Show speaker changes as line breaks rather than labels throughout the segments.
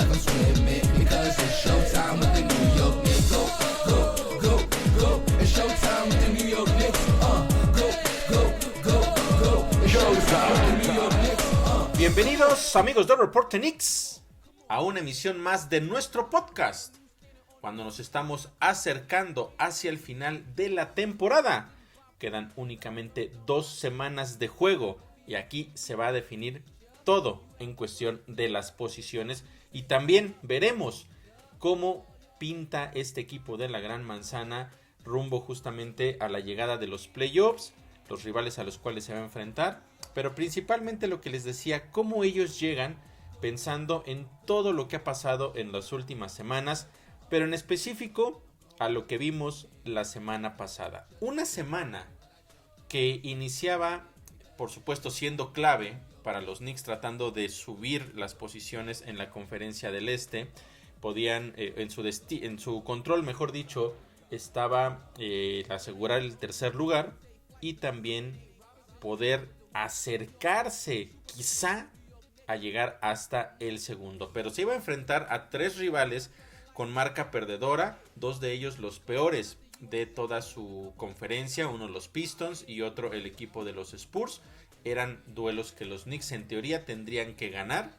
I'm swimming because it's showtime with the New York Knicks. Go, go, go, go. It's showtime with the New York Knicks. Go, go, go, go. It's showtime with the New York Knicks.
Bienvenidos amigos de Reporte Knicks a una emisión más de nuestro podcast, cuando nos estamos acercando hacia el final de la temporada. Quedan únicamente 2 semanas de juego y aquí se va a definir todo en cuestión de las posiciones, y también veremos cómo pinta este equipo de la Gran Manzana rumbo justamente a la llegada de los playoffs, los rivales a los cuales se va a enfrentar, pero principalmente lo que les decía, cómo ellos llegan pensando en todo lo que ha pasado en las últimas semanas, pero en específico a lo que vimos la semana pasada. Una semana que iniciaba, por supuesto, siendo clave para los Knicks, tratando de subir las posiciones en la conferencia del Este. Podían, en su control, mejor dicho, estaba asegurar el tercer lugar y también poder acercarse quizá a llegar hasta el segundo. Pero se iba a enfrentar a 3 rivales con marca perdedora, 2 de ellos los peores de toda su conferencia, uno los Pistons y otro el equipo de los Spurs. Eran duelos que los Knicks en teoría tendrían que ganar,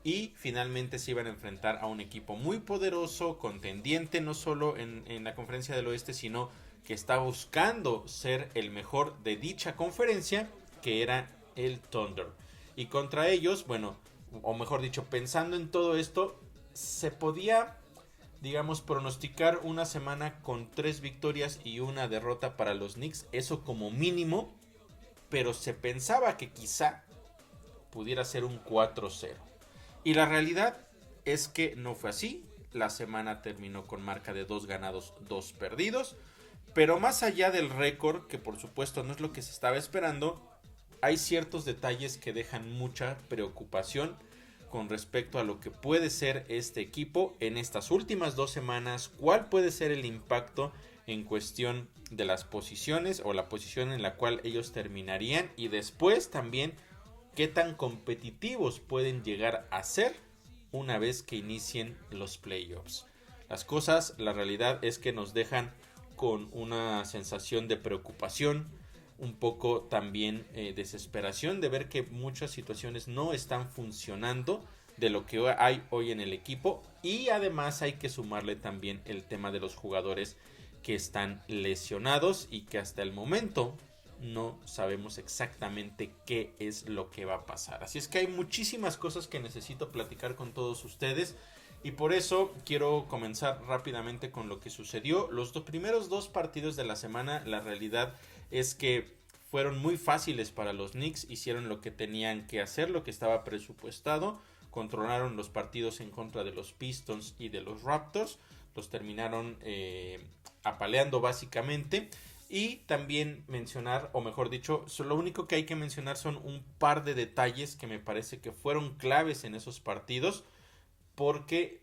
y finalmente se iban a enfrentar a un equipo muy poderoso, contendiente no solo en la conferencia del oeste, sino que está buscando ser el mejor de dicha conferencia, que era el Thunder. Y contra ellos, bueno, o mejor dicho, pensando en todo esto, se podía, digamos, pronosticar una semana con 3 victorias y 1 derrota para los Knicks, eso como mínimo, pero se pensaba que quizá pudiera ser un 4-0. Y la realidad es que no fue así. La semana terminó con marca de 2 ganados, 2 perdidos. Pero más allá del récord, que por supuesto no es lo que se estaba esperando, hay ciertos detalles que dejan mucha preocupación con respecto a lo que puede ser este equipo en estas últimas 2 semanas. ¿Cuál puede ser el impacto en cuestión de las posiciones o la posición en la cual ellos terminarían? Y después también, ¿qué tan competitivos pueden llegar a ser una vez que inicien los playoffs? Las cosas, la realidad es que nos dejan con una sensación de preocupación, un poco también desesperación de ver que muchas situaciones no están funcionando de lo que hay hoy en el equipo, y además hay que sumarle también el tema de los jugadores que están lesionados y que hasta el momento no sabemos exactamente qué es lo que va a pasar. Así es que hay muchísimas cosas que necesito platicar con todos ustedes, y por eso quiero comenzar rápidamente con lo que sucedió. Los primeros 2 partidos de la semana, la realidad es que fueron muy fáciles para los Knicks. Hicieron lo que tenían que hacer, lo que estaba presupuestado. Controlaron los partidos en contra de los Pistons y de los Raptors. Los terminaron apaleando básicamente. Y también mencionar, o mejor dicho, lo único que hay que mencionar son un par de detalles que me parece que fueron claves en esos partidos, porque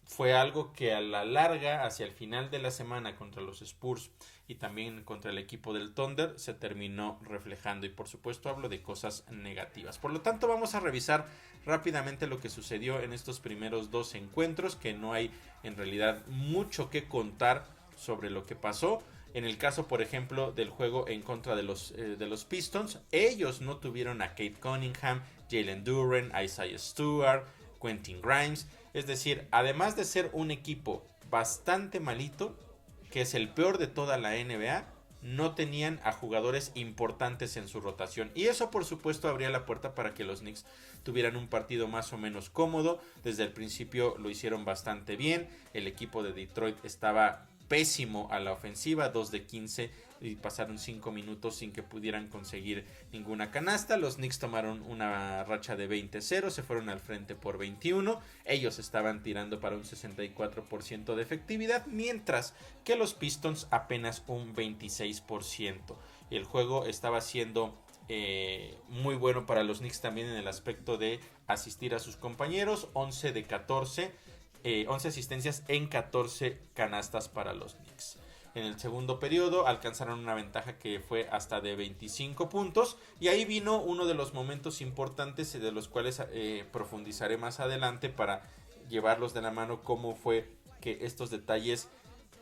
fue algo que a la larga, hacia el final de la semana contra los Spurs y también contra el equipo del Thunder, se terminó reflejando. Y por supuesto hablo de cosas negativas. Por lo tanto, vamos a revisar rápidamente lo que sucedió en estos primeros 2 encuentros, que no hay en realidad mucho que contar sobre lo que pasó. En el caso, por ejemplo, del juego en contra de los Pistons, ellos no tuvieron a Cade Cunningham, Jalen Duren, Isaiah Stewart, Quentin Grimes. Es decir, además de ser un equipo bastante malito, que es el peor de toda la NBA, no tenían a jugadores importantes en su rotación. Y eso, por supuesto, abría la puerta para que los Knicks tuvieran un partido más o menos cómodo. Desde el principio lo hicieron bastante bien. El equipo de Detroit estaba pésimo a la ofensiva, 2 de 15, y pasaron 5 minutos sin que pudieran conseguir ninguna canasta. Los Knicks tomaron una racha de 20-0, se fueron al frente por 21. Ellos estaban tirando para un 64% de efectividad, mientras que los Pistons apenas un 26%. Y el juego estaba siendo muy bueno para los Knicks también en el aspecto de asistir a sus compañeros, 11 de 14, 11 asistencias en 14 canastas para los Knicks. En el segundo periodo alcanzaron una ventaja que fue hasta de 25 puntos, y ahí vino uno de los momentos importantes de los cuales profundizaré más adelante para llevarlos de la mano cómo fue que estos detalles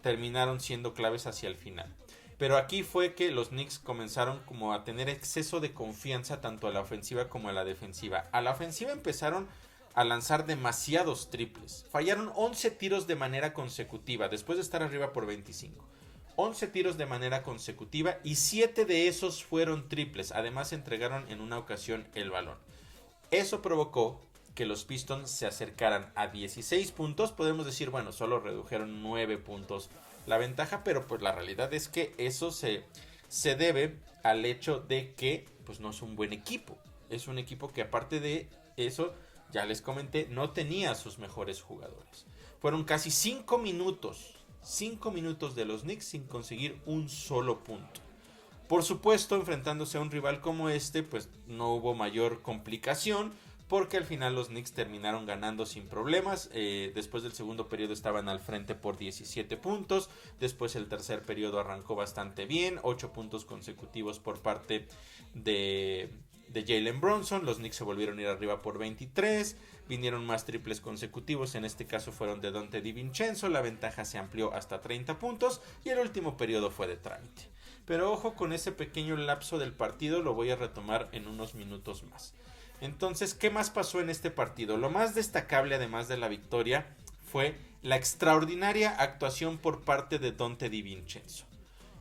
terminaron siendo claves hacia el final. Pero aquí fue que los Knicks comenzaron como a tener exceso de confianza tanto a la ofensiva como a la defensiva. A la ofensiva empezaron a lanzar demasiados triples. Fallaron 11 tiros de manera consecutiva después de estar arriba por 25. 11 tiros de manera consecutiva y 7 de esos fueron triples. Además entregaron en una ocasión el balón. Eso provocó que los Pistons se acercaran a 16 puntos. Podemos decir, bueno, solo redujeron 9 puntos la ventaja, pero pues la realidad es que eso se debe al hecho de que pues no es un buen equipo. Es un equipo que aparte de eso, ya les comenté, no tenía sus mejores jugadores. Fueron casi 5 minutos de los Knicks sin conseguir un solo punto. Por supuesto, enfrentándose a un rival como este, pues no hubo mayor complicación, porque al final los Knicks terminaron ganando sin problemas. Después del segundo periodo estaban al frente por 17 puntos. Después el tercer periodo arrancó bastante bien. 8 puntos consecutivos por parte de Jalen Brunson. Los Knicks se volvieron a ir arriba por 23. Vinieron más triples consecutivos. En este caso fueron de Donte DiVincenzo. La ventaja se amplió hasta 30 puntos. Y el último periodo fue de trámite. Pero ojo con ese pequeño lapso del partido. Lo voy a retomar en unos minutos más. Entonces, ¿qué más pasó en este partido? Lo más destacable, además de la victoria, fue la extraordinaria actuación por parte de Donte DiVincenzo,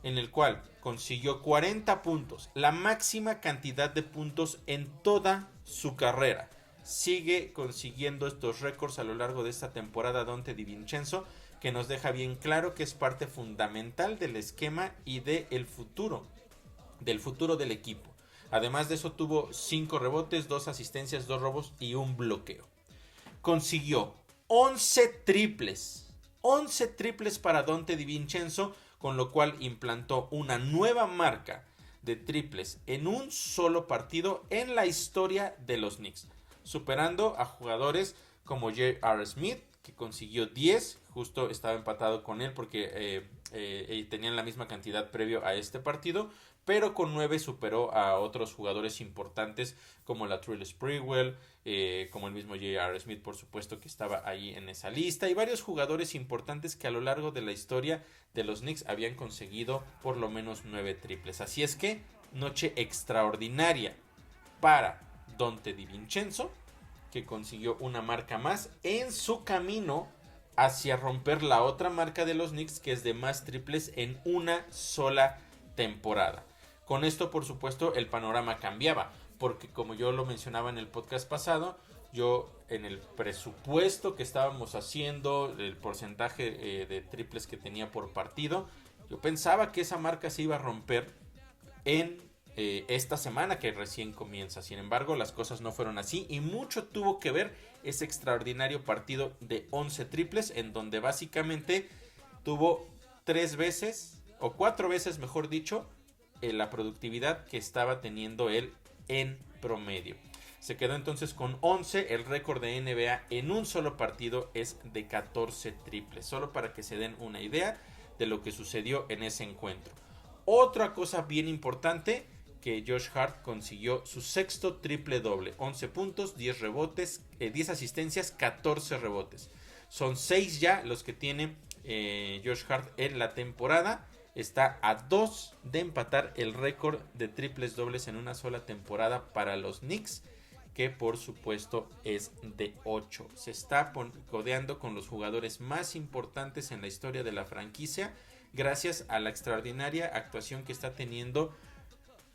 en el cual consiguió 40 puntos, la máxima cantidad de puntos en toda su carrera. Sigue consiguiendo estos récords a lo largo de esta temporada Donte DiVincenzo, que nos deja bien claro que es parte fundamental del esquema y del futuro del equipo. Además de eso tuvo 5 rebotes, 2 asistencias, 2 robos y un bloqueo. Consiguió 11 triples. 11 triples para Donte DiVincenzo, con lo cual implantó una nueva marca de triples en un solo partido en la historia de los Knicks, superando a jugadores como J.R. Smith, que consiguió 10, justo estaba empatado con él porque tenían la misma cantidad previo a este partido, pero con 9 superó a otros jugadores importantes como Latrell Sprewell, como el mismo J.R. Smith, por supuesto, que estaba ahí en esa lista, y varios jugadores importantes que a lo largo de la historia de los Knicks habían conseguido por lo menos 9 triples. Así es que, noche extraordinaria para Donte DiVincenzo, que consiguió una marca más en su camino hacia romper la otra marca de los Knicks, que es de más triples en una sola temporada. Con esto, por supuesto, el panorama cambiaba, porque como yo lo mencionaba en el podcast pasado, yo en el presupuesto que estábamos haciendo, el porcentaje de triples que tenía por partido, yo pensaba que esa marca se iba a romper en esta semana que recién comienza. Sin embargo, las cosas no fueron así y mucho tuvo que ver ese extraordinario partido de 11 triples, en donde básicamente tuvo 3 veces o 4 veces, mejor dicho, la productividad que estaba teniendo él en promedio. Se quedó entonces con 11. El récord de NBA en un solo partido es de 14 triples, solo para que se den una idea de lo que sucedió en ese encuentro. Otra cosa bien importante, que Josh Hart consiguió su sexto triple doble, 11 puntos, 10 rebotes, 10 asistencias, 14 rebotes. Son 6 ya los que tiene Josh Hart en la temporada. Está a 2 de empatar el récord de triples dobles en una sola temporada para los Knicks, que por supuesto es de 8. Se está codeando con los jugadores más importantes en la historia de la franquicia, gracias a la extraordinaria actuación que está teniendo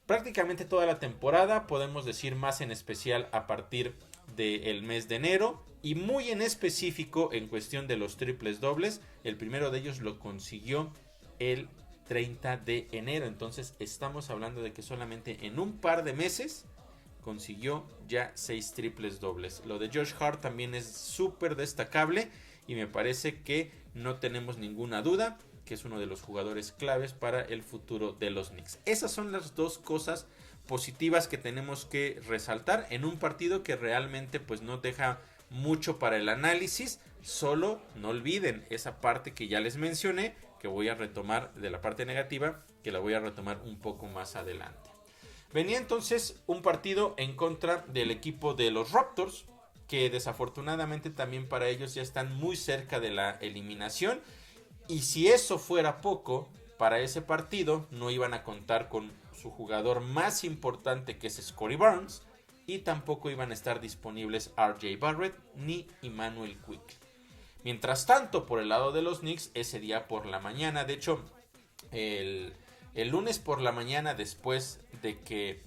prácticamente toda la temporada. Podemos decir más en especial a partir del mes de enero, y muy en específico en cuestión de los triples dobles. El primero de ellos lo consiguió el 30 de enero. Entonces estamos hablando de que solamente en un par de meses consiguió ya 6 triples dobles. Lo de Josh Hart también es súper destacable y me parece que no tenemos ninguna duda que es uno de los jugadores claves para el futuro de los Knicks. Esas son las dos cosas positivas que tenemos que resaltar en un partido que realmente pues no deja mucho para el análisis. Solo no olviden esa parte que ya les mencioné, que voy a retomar de la parte negativa, que la voy a retomar un poco más adelante. Venía entonces un partido en contra del equipo de los Raptors, que desafortunadamente también para ellos ya están muy cerca de la eliminación. Y si eso fuera poco, para ese partido no iban a contar con su jugador más importante, que es Scottie Barnes, y tampoco iban a estar disponibles RJ Barrett ni Immanuel Quickley. Mientras tanto, por el lado de los Knicks, ese día por la mañana, de hecho, el lunes por la mañana, después de que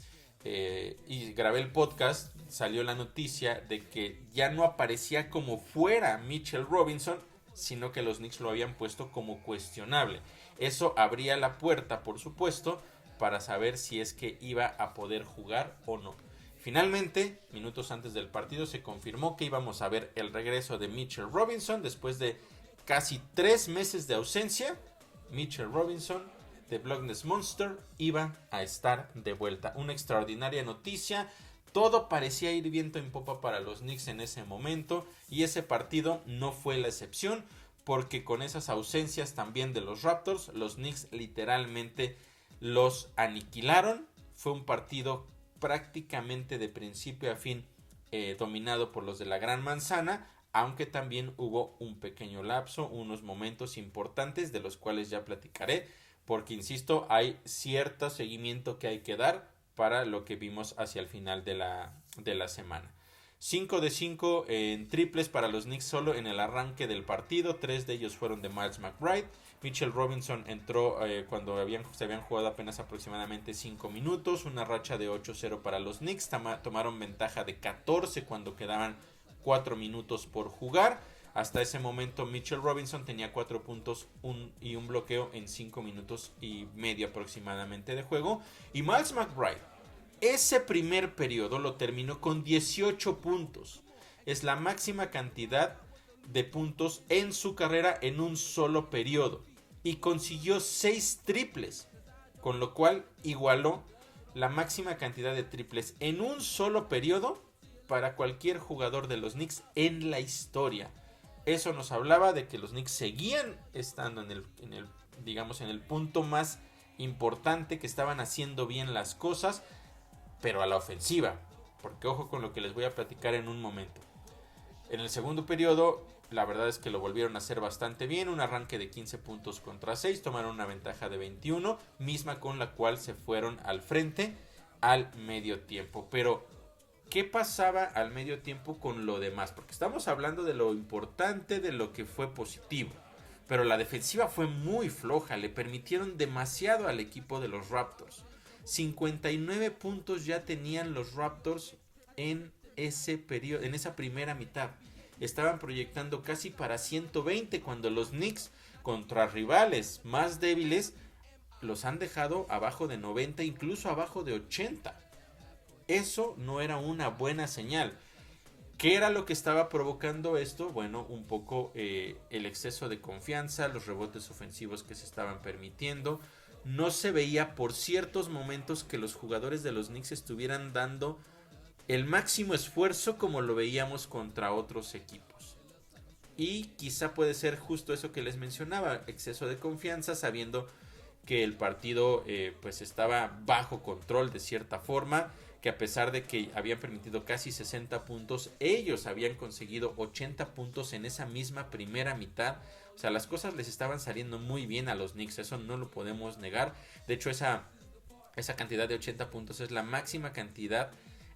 y grabé el podcast, salió la noticia de que ya no aparecía como fuera Mitchell Robinson, sino que los Knicks lo habían puesto como cuestionable. Eso abría la puerta, por supuesto, para saber si es que iba a poder jugar o no. Finalmente, minutos antes del partido, se confirmó que íbamos a ver el regreso de Mitchell Robinson después de casi 3 meses de ausencia. Mitchell Robinson, The Block Ness Monster, iba a estar de vuelta. Una extraordinaria noticia. Todo parecía ir viento en popa para los Knicks en ese momento, y ese partido no fue la excepción, porque con esas ausencias también de los Raptors, los Knicks literalmente los aniquilaron. Fue un partido prácticamente de principio a fin dominado por los de la Gran Manzana, aunque también hubo un pequeño lapso, unos momentos importantes de los cuales ya platicaré, porque insisto, hay cierto seguimiento que hay que dar para lo que vimos hacia el final de la semana. 5 de 5 en triples para los Knicks solo en el arranque del partido. 3 de ellos fueron de Miles McBride. Mitchell Robinson entró cuando se habían jugado apenas aproximadamente 5 minutos. Una racha de 8-0 para los Knicks. Tomaron ventaja de 14 cuando quedaban 4 minutos por jugar. Hasta ese momento Mitchell Robinson tenía 4 puntos y un bloqueo en 5 minutos y medio aproximadamente de juego. Y Miles McBride, ese primer periodo lo terminó con 18 puntos. Es la máxima cantidad de puntos en su carrera en un solo periodo. Y consiguió 6 triples, con lo cual igualó la máxima cantidad de triples en un solo periodo para cualquier jugador de los Knicks en la historia. Eso nos hablaba de que los Knicks seguían estando en el punto más importante, que estaban haciendo bien las cosas, pero a la ofensiva, porque ojo con lo que les voy a platicar en un momento. En el segundo periodo, la verdad es que lo volvieron a hacer bastante bien, un arranque de 15 puntos contra 6, tomaron una ventaja de 21, misma con la cual se fueron al frente al medio tiempo. Pero ¿qué pasaba al medio tiempo con lo demás? Porque estamos hablando de lo importante, de lo que fue positivo. Pero la defensiva fue muy floja, le permitieron demasiado al equipo de los Raptors. 59 puntos ya tenían los Raptors en ese periodo, en esa primera mitad. Estaban proyectando casi para 120 cuando los Knicks, contra rivales más débiles, los han dejado abajo de 90, incluso abajo de 80. Eso no era una buena señal. ¿Qué era lo que estaba provocando esto? Bueno, un poco el exceso de confianza, los rebotes ofensivos que se estaban permitiendo. No se veía por ciertos momentos que los jugadores de los Knicks estuvieran dando el máximo esfuerzo como lo veíamos contra otros equipos. Y quizá puede ser justo eso que les mencionaba, exceso de confianza, sabiendo que el partido pues estaba bajo control de cierta forma, que a pesar de que habían permitido casi 60 puntos, ellos habían conseguido 80 puntos en esa misma primera mitad. O sea, las cosas les estaban saliendo muy bien a los Knicks, eso no lo podemos negar. De hecho, esa cantidad de 80 puntos es la máxima cantidad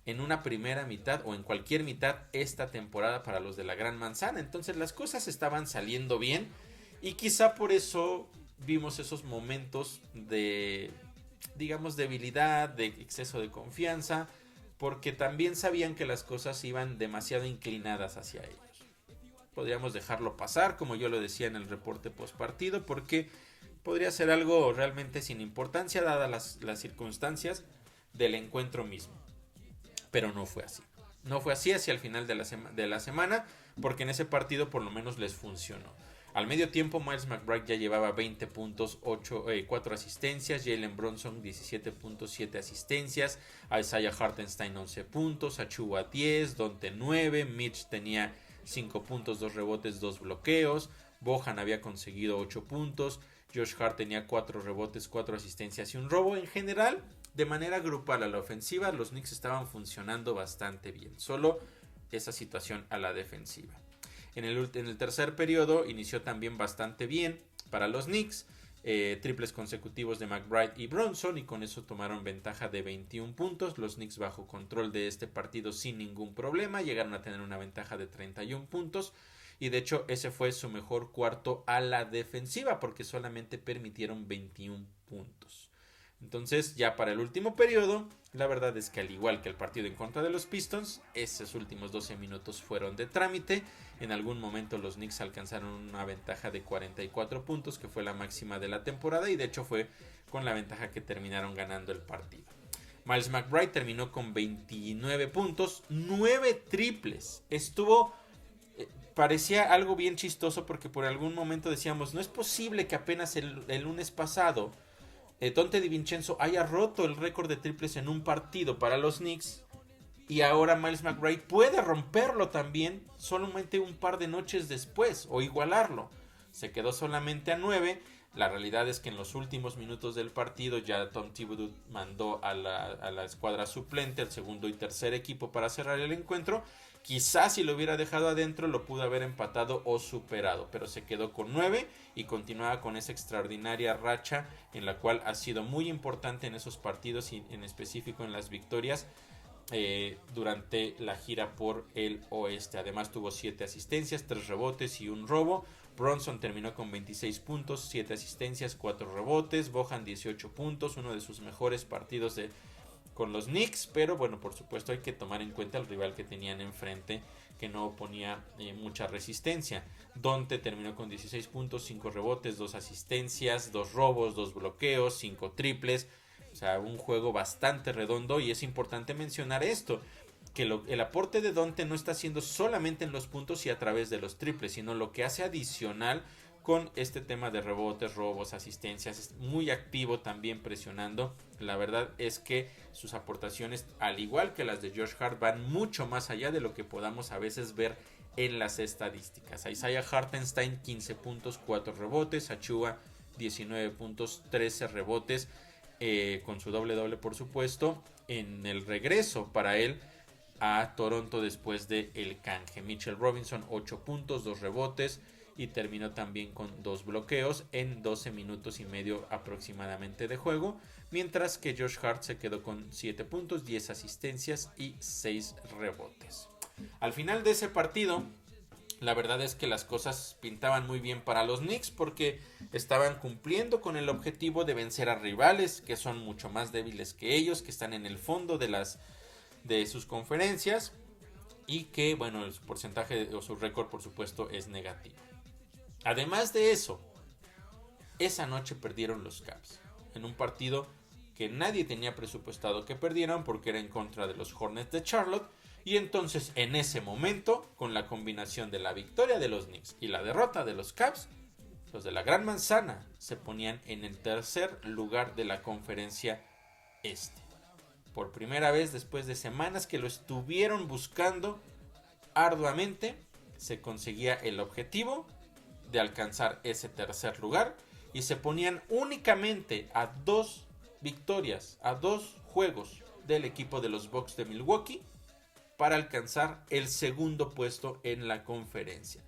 en una primera mitad o en cualquier mitad esta temporada para los de la Gran Manzana. Entonces las cosas estaban saliendo bien y quizá por eso vimos esos momentos de, digamos, debilidad, de exceso de confianza, porque también sabían que las cosas iban demasiado inclinadas hacia ellos. Podríamos dejarlo pasar, como yo lo decía en el reporte post partido, porque podría ser algo realmente sin importancia dadas las circunstancias del encuentro mismo. Pero no fue así. No fue así hacia el final de la semana, porque en ese partido por lo menos les funcionó. Al medio tiempo, Miles McBride ya llevaba 20 puntos, 4 asistencias. Jalen Brunson, 17 puntos, 7 asistencias. Isaiah Hartenstein, 11 puntos. Achiuwa, 10. Donte, 9. Mitch tenía 5 puntos, 2 rebotes, 2 bloqueos. Bojan había conseguido 8 puntos. Josh Hart tenía 4 rebotes, 4 asistencias y un robo. En general, de manera grupal a la ofensiva, los Knicks estaban funcionando bastante bien. Solo esa situación a la defensiva. En el tercer periodo inició también bastante bien para los Knicks. Triples consecutivos de McBride y Bronson, y con eso tomaron ventaja de 21 puntos. Los Knicks bajo control de este partido sin ningún problema, llegaron a tener una ventaja de 31 puntos, y de hecho ese fue su mejor cuarto a la defensiva, porque solamente permitieron 21 puntos. Entonces, ya para el último periodo, la verdad es que al igual que el partido en contra de los Pistons, esos últimos 12 minutos fueron de trámite. En algún momento los Knicks alcanzaron una ventaja de 44 puntos, que fue la máxima de la temporada, y de hecho fue con la ventaja que terminaron ganando el partido. Miles McBride terminó con 29 puntos, 9 triples. Parecía algo bien chistoso, porque por algún momento decíamos, no es posible que apenas el lunes pasado Donte DiVincenzo haya roto el récord de triples en un partido para los Knicks, y ahora Miles McBride puede romperlo también solamente un par de noches después, o igualarlo. Se quedó solamente a 9. La realidad es que en los últimos minutos del partido ya Tom Thibodeau mandó a la escuadra suplente, el segundo y tercer equipo, para cerrar el encuentro. Quizás si lo hubiera dejado adentro lo pudo haber empatado o superado, pero se quedó con 9 y continuaba con esa extraordinaria racha en la cual ha sido muy importante en esos partidos, y en específico en las victorias durante la gira por el oeste. Además tuvo 7 asistencias, 3 rebotes y un robo. Bronson terminó con 26 puntos, 7 asistencias, 4 rebotes. Bojan 18 puntos, uno de sus mejores partidos con los Knicks, pero bueno, por supuesto hay que tomar en cuenta el rival que tenían enfrente, que no oponía mucha resistencia. Donte terminó con 16 puntos, 5 rebotes, 2 asistencias, 2 robos, 2 bloqueos, 5 triples. O sea, un juego bastante redondo, y es importante mencionar esto, que el aporte de Donte no está haciendo solamente en los puntos y a través de los triples, sino lo que hace adicional con este tema de rebotes, robos, asistencias. Es muy activo también presionando. La verdad es que sus aportaciones, al igual que las de Josh Hart, van mucho más allá de lo que podamos a veces ver en las estadísticas. Isaiah Hartenstein 15 puntos, 4 rebotes. Achiuwa 19 puntos, 13 rebotes, con su doble por supuesto, en el regreso para él a Toronto después del canje. Mitchell Robinson 8 puntos, 2 rebotes, y terminó también con 2 bloqueos en 12 minutos y medio aproximadamente de juego, mientras que Josh Hart se quedó con 7 puntos, 10 asistencias y 6 rebotes. Al final de ese partido, la verdad es que las cosas pintaban muy bien para los Knicks, porque estaban cumpliendo con el objetivo de vencer a rivales que son mucho más débiles que ellos, que están en el fondo de sus conferencias, y que, bueno, el porcentaje o su récord, por supuesto, es negativo. Además de eso, esa noche perdieron los Cavs en un partido que nadie tenía presupuestado que perdieran, porque era en contra de los Hornets de Charlotte. Y entonces, en ese momento, con la combinación de la victoria de los Knicks y la derrota de los Cavs, los de la Gran Manzana se ponían en el tercer lugar de la conferencia este. Por primera vez, después de semanas que lo estuvieron buscando arduamente, se conseguía el objetivo de alcanzar ese tercer lugar, y se ponían únicamente a 2 victorias, a 2 juegos del equipo de los Bucks de Milwaukee para alcanzar el segundo puesto en la conferencia.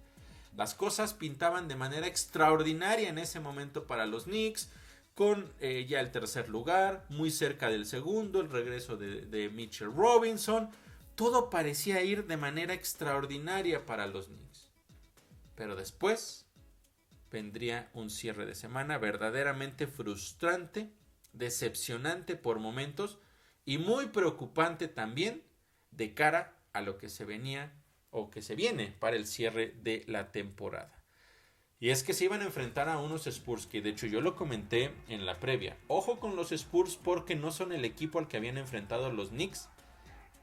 Las cosas pintaban de manera extraordinaria en ese momento para los Knicks, con ya el tercer lugar, muy cerca del segundo, el regreso de Mitchell Robinson. Todo parecía ir de manera extraordinaria para los Knicks. Pero después vendría un cierre de semana verdaderamente frustrante, decepcionante por momentos, y muy preocupante también de cara a lo que se venía o que se viene para el cierre de la temporada. Y es que se iban a enfrentar a unos Spurs que, de hecho, yo lo comenté en la previa. Ojo con los Spurs, porque no son el equipo al que habían enfrentado los Knicks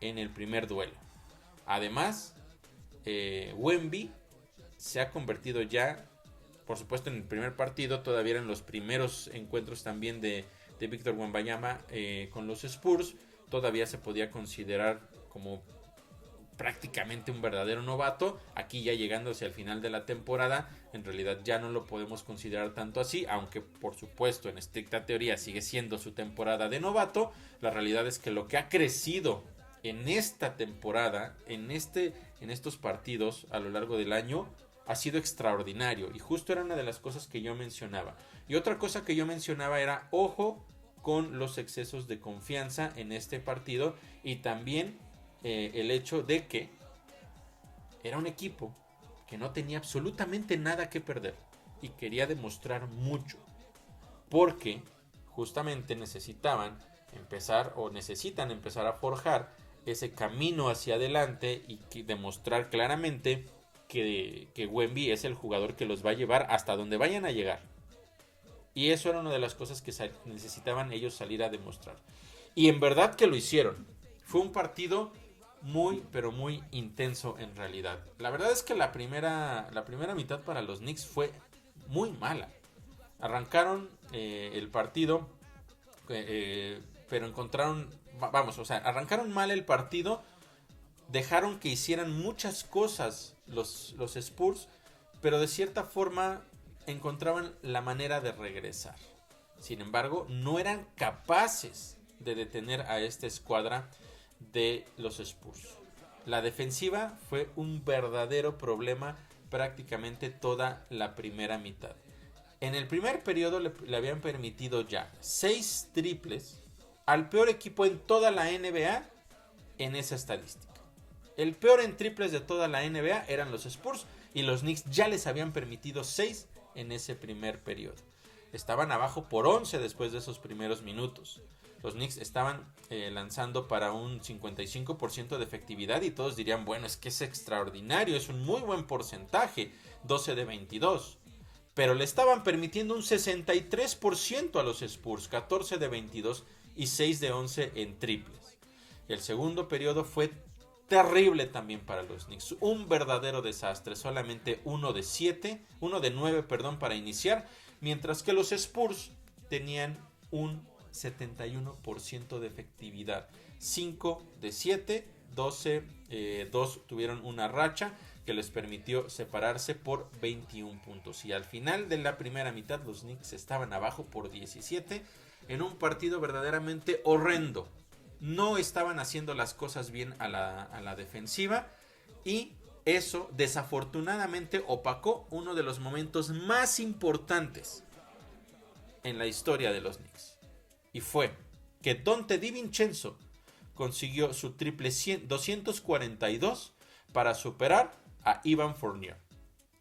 en el primer duelo. Además, Wemby se ha convertido ya, por supuesto, en el primer partido, todavía en los primeros encuentros también de Victor Wembanyama con los Spurs, todavía se podía considerar como prácticamente un verdadero novato. Aquí, ya llegando hacia el final de la temporada, en realidad ya no lo podemos considerar tanto así, aunque por supuesto en estricta teoría sigue siendo su temporada de novato. La realidad es que lo que ha crecido en esta temporada, en estos partidos a lo largo del año, ha sido extraordinario. Y justo era una de las cosas que yo mencionaba. Y otra cosa que yo mencionaba era, ojo con los excesos de confianza en este partido. Y también el hecho de que era un equipo que no tenía absolutamente nada que perder. Y quería demostrar mucho. Porque justamente necesitan empezar a forjar ese camino hacia adelante y demostrar claramente que Wemby es el jugador que los va a llevar hasta donde vayan a llegar. Y eso era una de las cosas que necesitaban ellos salir a demostrar. Y en verdad que lo hicieron. Fue un partido muy, pero muy intenso en realidad. La verdad es que la primera mitad para los Knicks fue muy mala. Arrancaron el partido, pero arrancaron mal el partido. Dejaron que hicieran muchas cosas los Spurs, pero de cierta forma encontraban la manera de regresar. Sin embargo, no eran capaces de detener a esta escuadra de los Spurs. La defensiva fue un verdadero problema prácticamente toda la primera mitad. En el primer periodo le habían permitido ya 6 triples al peor equipo en toda la NBA en esa estadística. El peor en triples de toda la NBA eran los Spurs y los Knicks ya les habían permitido 6 en ese primer periodo. Estaban abajo por 11 después de esos primeros minutos. Los Knicks estaban lanzando para un 55% de efectividad y todos dirían, bueno, es que es extraordinario, es un muy buen porcentaje, 12 de 22. Pero le estaban permitiendo un 63% a los Spurs, 14 de 22 y 6 de 11 en triples. El segundo periodo fue terrible también para los Knicks, un verdadero desastre, solamente 1 de 9 para iniciar, mientras que los Spurs tenían un 71% de efectividad, 5 de 7, 2 tuvieron una racha que les permitió separarse por 21 puntos. Y al final de la primera mitad los Knicks estaban abajo por 17 en un partido verdaderamente horrendo. No estaban haciendo las cosas bien a la defensiva y eso desafortunadamente opacó uno de los momentos más importantes en la historia de los Knicks. Y fue que Donte DiVincenzo consiguió su triple 242 para superar a Evan Fournier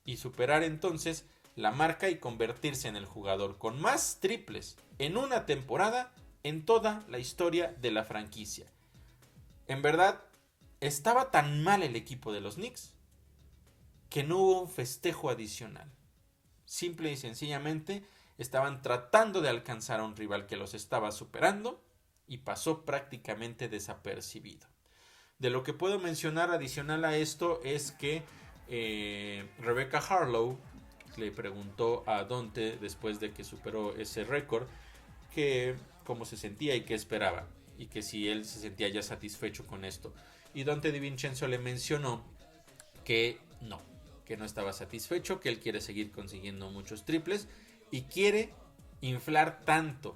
y superar entonces la marca y convertirse en el jugador con más triples en una temporada en toda la historia de la franquicia. En verdad, estaba tan mal el equipo de los Knicks que no hubo un festejo adicional. Simple y sencillamente estaban tratando de alcanzar a un rival que los estaba superando y pasó prácticamente desapercibido. De lo que puedo mencionar adicional a esto es que Rebecca Harlow le preguntó a Donte después de que superó ese récord que cómo se sentía y qué esperaba y que si él se sentía ya satisfecho con esto. Y Donte DiVincenzo le mencionó que no estaba satisfecho, que él quiere seguir consiguiendo muchos triples y quiere inflar tanto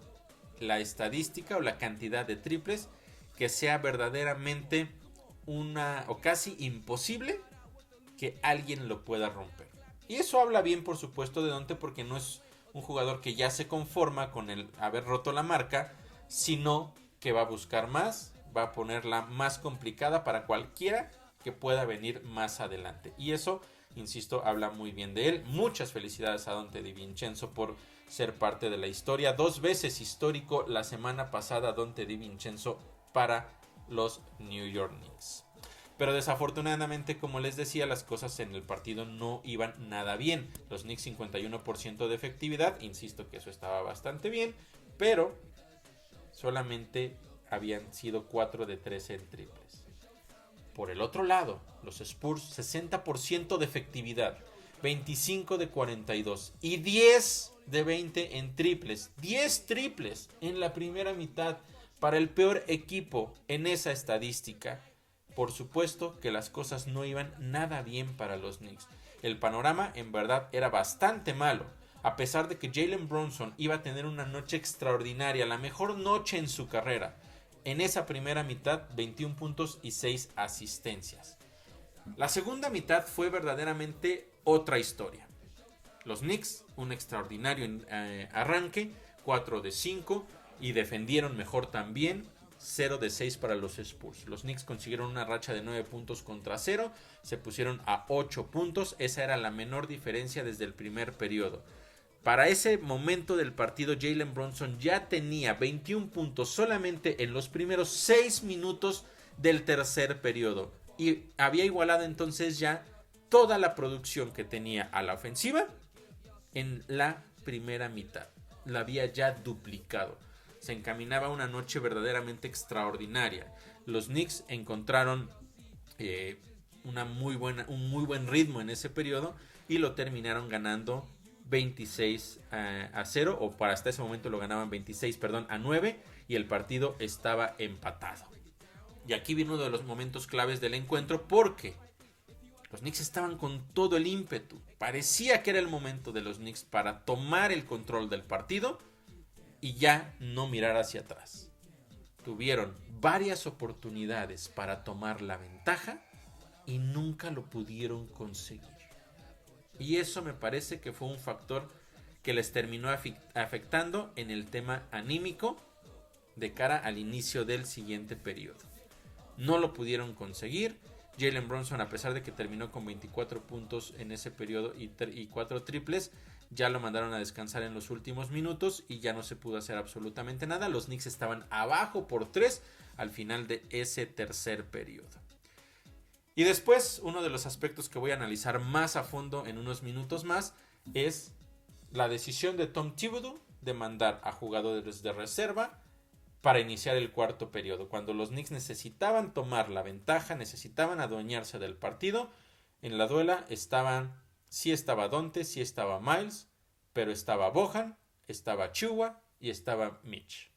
la estadística o la cantidad de triples que sea verdaderamente o casi imposible que alguien lo pueda romper. Y eso habla bien, por supuesto, de Donte, porque no es un jugador que ya se conforma con el haber roto la marca, sino que va a buscar más, va a ponerla más complicada para cualquiera que pueda venir más adelante. Y eso, insisto, habla muy bien de él. Muchas felicidades a Donte DiVincenzo por ser parte de la historia. 2 veces histórico la semana pasada Donte DiVincenzo para los New York Knicks. Pero desafortunadamente, como les decía, las cosas en el partido no iban nada bien. Los Knicks 51% de efectividad, insisto que eso estaba bastante bien, pero solamente habían sido 4 de 13 en triples. Por el otro lado, los Spurs 60% de efectividad, 25 de 42 y 10 de 20 en triples. 10 triples en la primera mitad para el peor equipo en esa estadística. Por supuesto que las cosas no iban nada bien para los Knicks. El panorama en verdad era bastante malo. A pesar de que Jalen Brunson iba a tener una noche extraordinaria, la mejor noche en su carrera. en esa primera mitad 21 puntos y 6 asistencias. La segunda mitad fue verdaderamente otra historia. Los Knicks, un extraordinario arranque, 4 de 5 y defendieron mejor también, 0 de 6 para los Spurs. Los Knicks consiguieron una racha de 9 puntos contra 0, se pusieron a 8 puntos, esa era la menor diferencia desde el primer periodo. Para ese momento del partido, Jalen Brunson ya tenía 21 puntos solamente en los primeros 6 minutos del tercer periodo. Y había igualado entonces ya toda la producción que tenía a la ofensiva en la primera mitad. La había ya duplicado. Se encaminaba una noche verdaderamente extraordinaria. Los Knicks encontraron un muy buen ritmo en ese periodo y lo terminaron ganando 26 a 0, o para hasta ese momento lo ganaban 26 a 9 y el partido estaba empatado. Y aquí vino uno de los momentos claves del encuentro porque los Knicks estaban con todo el ímpetu. Parecía que era el momento de los Knicks para tomar el control del partido y ya no mirar hacia atrás. Tuvieron varias oportunidades para tomar la ventaja y nunca lo pudieron conseguir. Y eso me parece que fue un factor que les terminó afectando en el tema anímico de cara al inicio del siguiente periodo. No lo pudieron conseguir. Jalen Brunson, a pesar de que terminó con 24 puntos en ese periodo y 4 triples, ya lo mandaron a descansar en los últimos minutos y ya no se pudo hacer absolutamente nada. Los Knicks estaban abajo por 3 al final de ese tercer periodo. Y después, uno de los aspectos que voy a analizar más a fondo en unos minutos más es la decisión de Tom Thibodeau de mandar a jugadores de reserva para iniciar el cuarto periodo. Cuando los Knicks necesitaban tomar la ventaja, necesitaban adueñarse del partido, en la duela sí estaba Donte, sí estaba Miles, pero estaba Bojan, estaba Chua y estaba Mitch.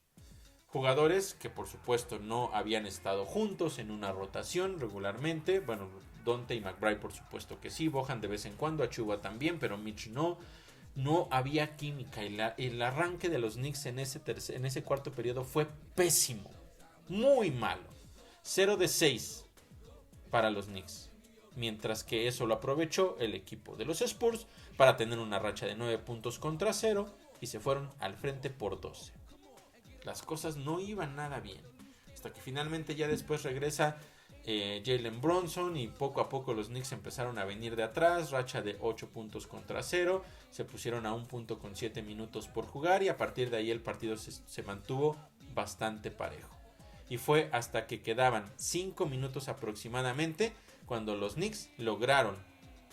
Jugadores que por supuesto no habían estado juntos en una rotación regularmente. Bueno, Donte y McBride por supuesto que sí, Bojan de vez en cuando, Achua también, pero Mitch no. No había química y el arranque de los Knicks en ese cuarto periodo fue pésimo, muy malo. 0 de 6 para los Knicks, mientras que eso lo aprovechó el equipo de los Spurs para tener una racha de 9 puntos contra 0 y se fueron al frente por 12. Las cosas no iban nada bien, hasta que finalmente ya después regresa Jalen Brunson y poco a poco los Knicks empezaron a venir de atrás, racha de 8 puntos contra 0, se pusieron a 1 punto con 7 minutos por jugar y a partir de ahí el partido se mantuvo bastante parejo. Y fue hasta que quedaban 5 minutos aproximadamente cuando los Knicks lograron,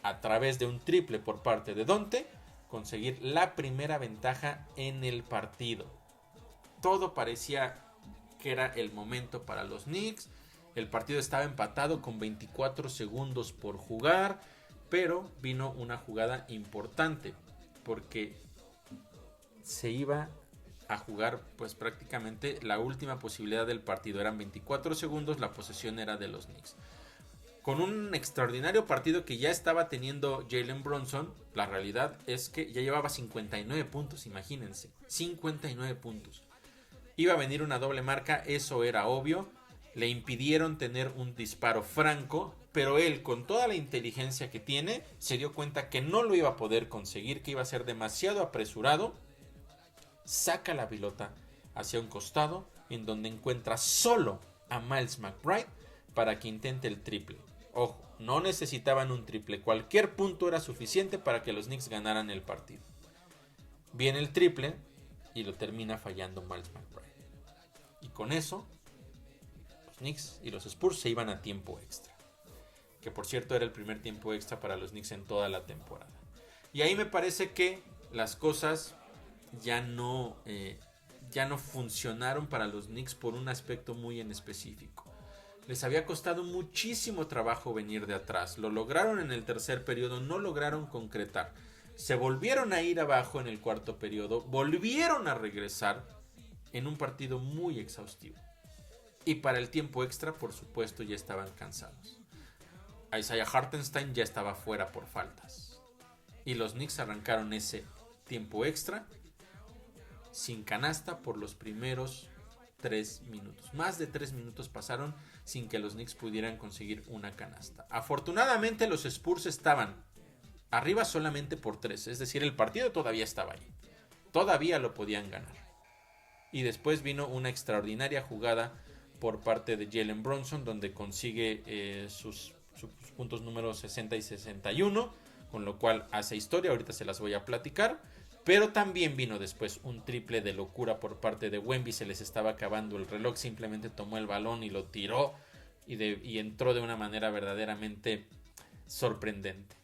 a través de un triple por parte de Donte, conseguir la primera ventaja en el partido. Todo parecía que era el momento para los Knicks. El partido estaba empatado con 24 segundos por jugar, pero vino una jugada importante porque se iba a jugar pues prácticamente la última posibilidad del partido. Eran 24 segundos, la posesión era de los Knicks. Con un extraordinario partido que ya estaba teniendo Jalen Brunson, la realidad es que ya llevaba 59 puntos, imagínense, 59 puntos. Iba a venir una doble marca, eso era obvio. Le impidieron tener un disparo franco, pero él, con toda la inteligencia que tiene, se dio cuenta que no lo iba a poder conseguir, que iba a ser demasiado apresurado. Saca la pelota hacia un costado, en donde encuentra solo a Miles McBride para que intente el triple. Ojo, no necesitaban un triple, cualquier punto era suficiente para que los Knicks ganaran el partido. Viene el triple y lo termina fallando Miles McBride. Y con eso Knicks y los Spurs se iban a tiempo extra, que por cierto era el primer tiempo extra para los Knicks en toda la temporada. Y ahí me parece que las cosas ya no funcionaron para los Knicks por un aspecto muy en específico. Les había costado muchísimo trabajo venir de atrás, lo lograron en el tercer periodo, no lograron concretar, se volvieron a ir abajo en el cuarto periodo, volvieron a regresar en un partido muy exhaustivo. Y para el tiempo extra, por supuesto, ya estaban cansados. Isaiah Hartenstein ya estaba fuera por faltas. Y los Knicks arrancaron ese tiempo extra sin canasta por los primeros 3 minutos. Más de 3 minutos pasaron sin que los Knicks pudieran conseguir una canasta. Afortunadamente los Spurs estaban arriba solamente por 3, es decir, el partido todavía estaba ahí. Todavía lo podían ganar. Y después vino una extraordinaria jugada por parte de Jalen Brunson, donde consigue sus puntos números 60 y 61, con lo cual hace historia. Ahorita se las voy a platicar. Pero también vino después un triple de locura por parte de Wemby. Se les estaba acabando el reloj, simplemente tomó el balón y lo tiró y entró de una manera verdaderamente sorprendente.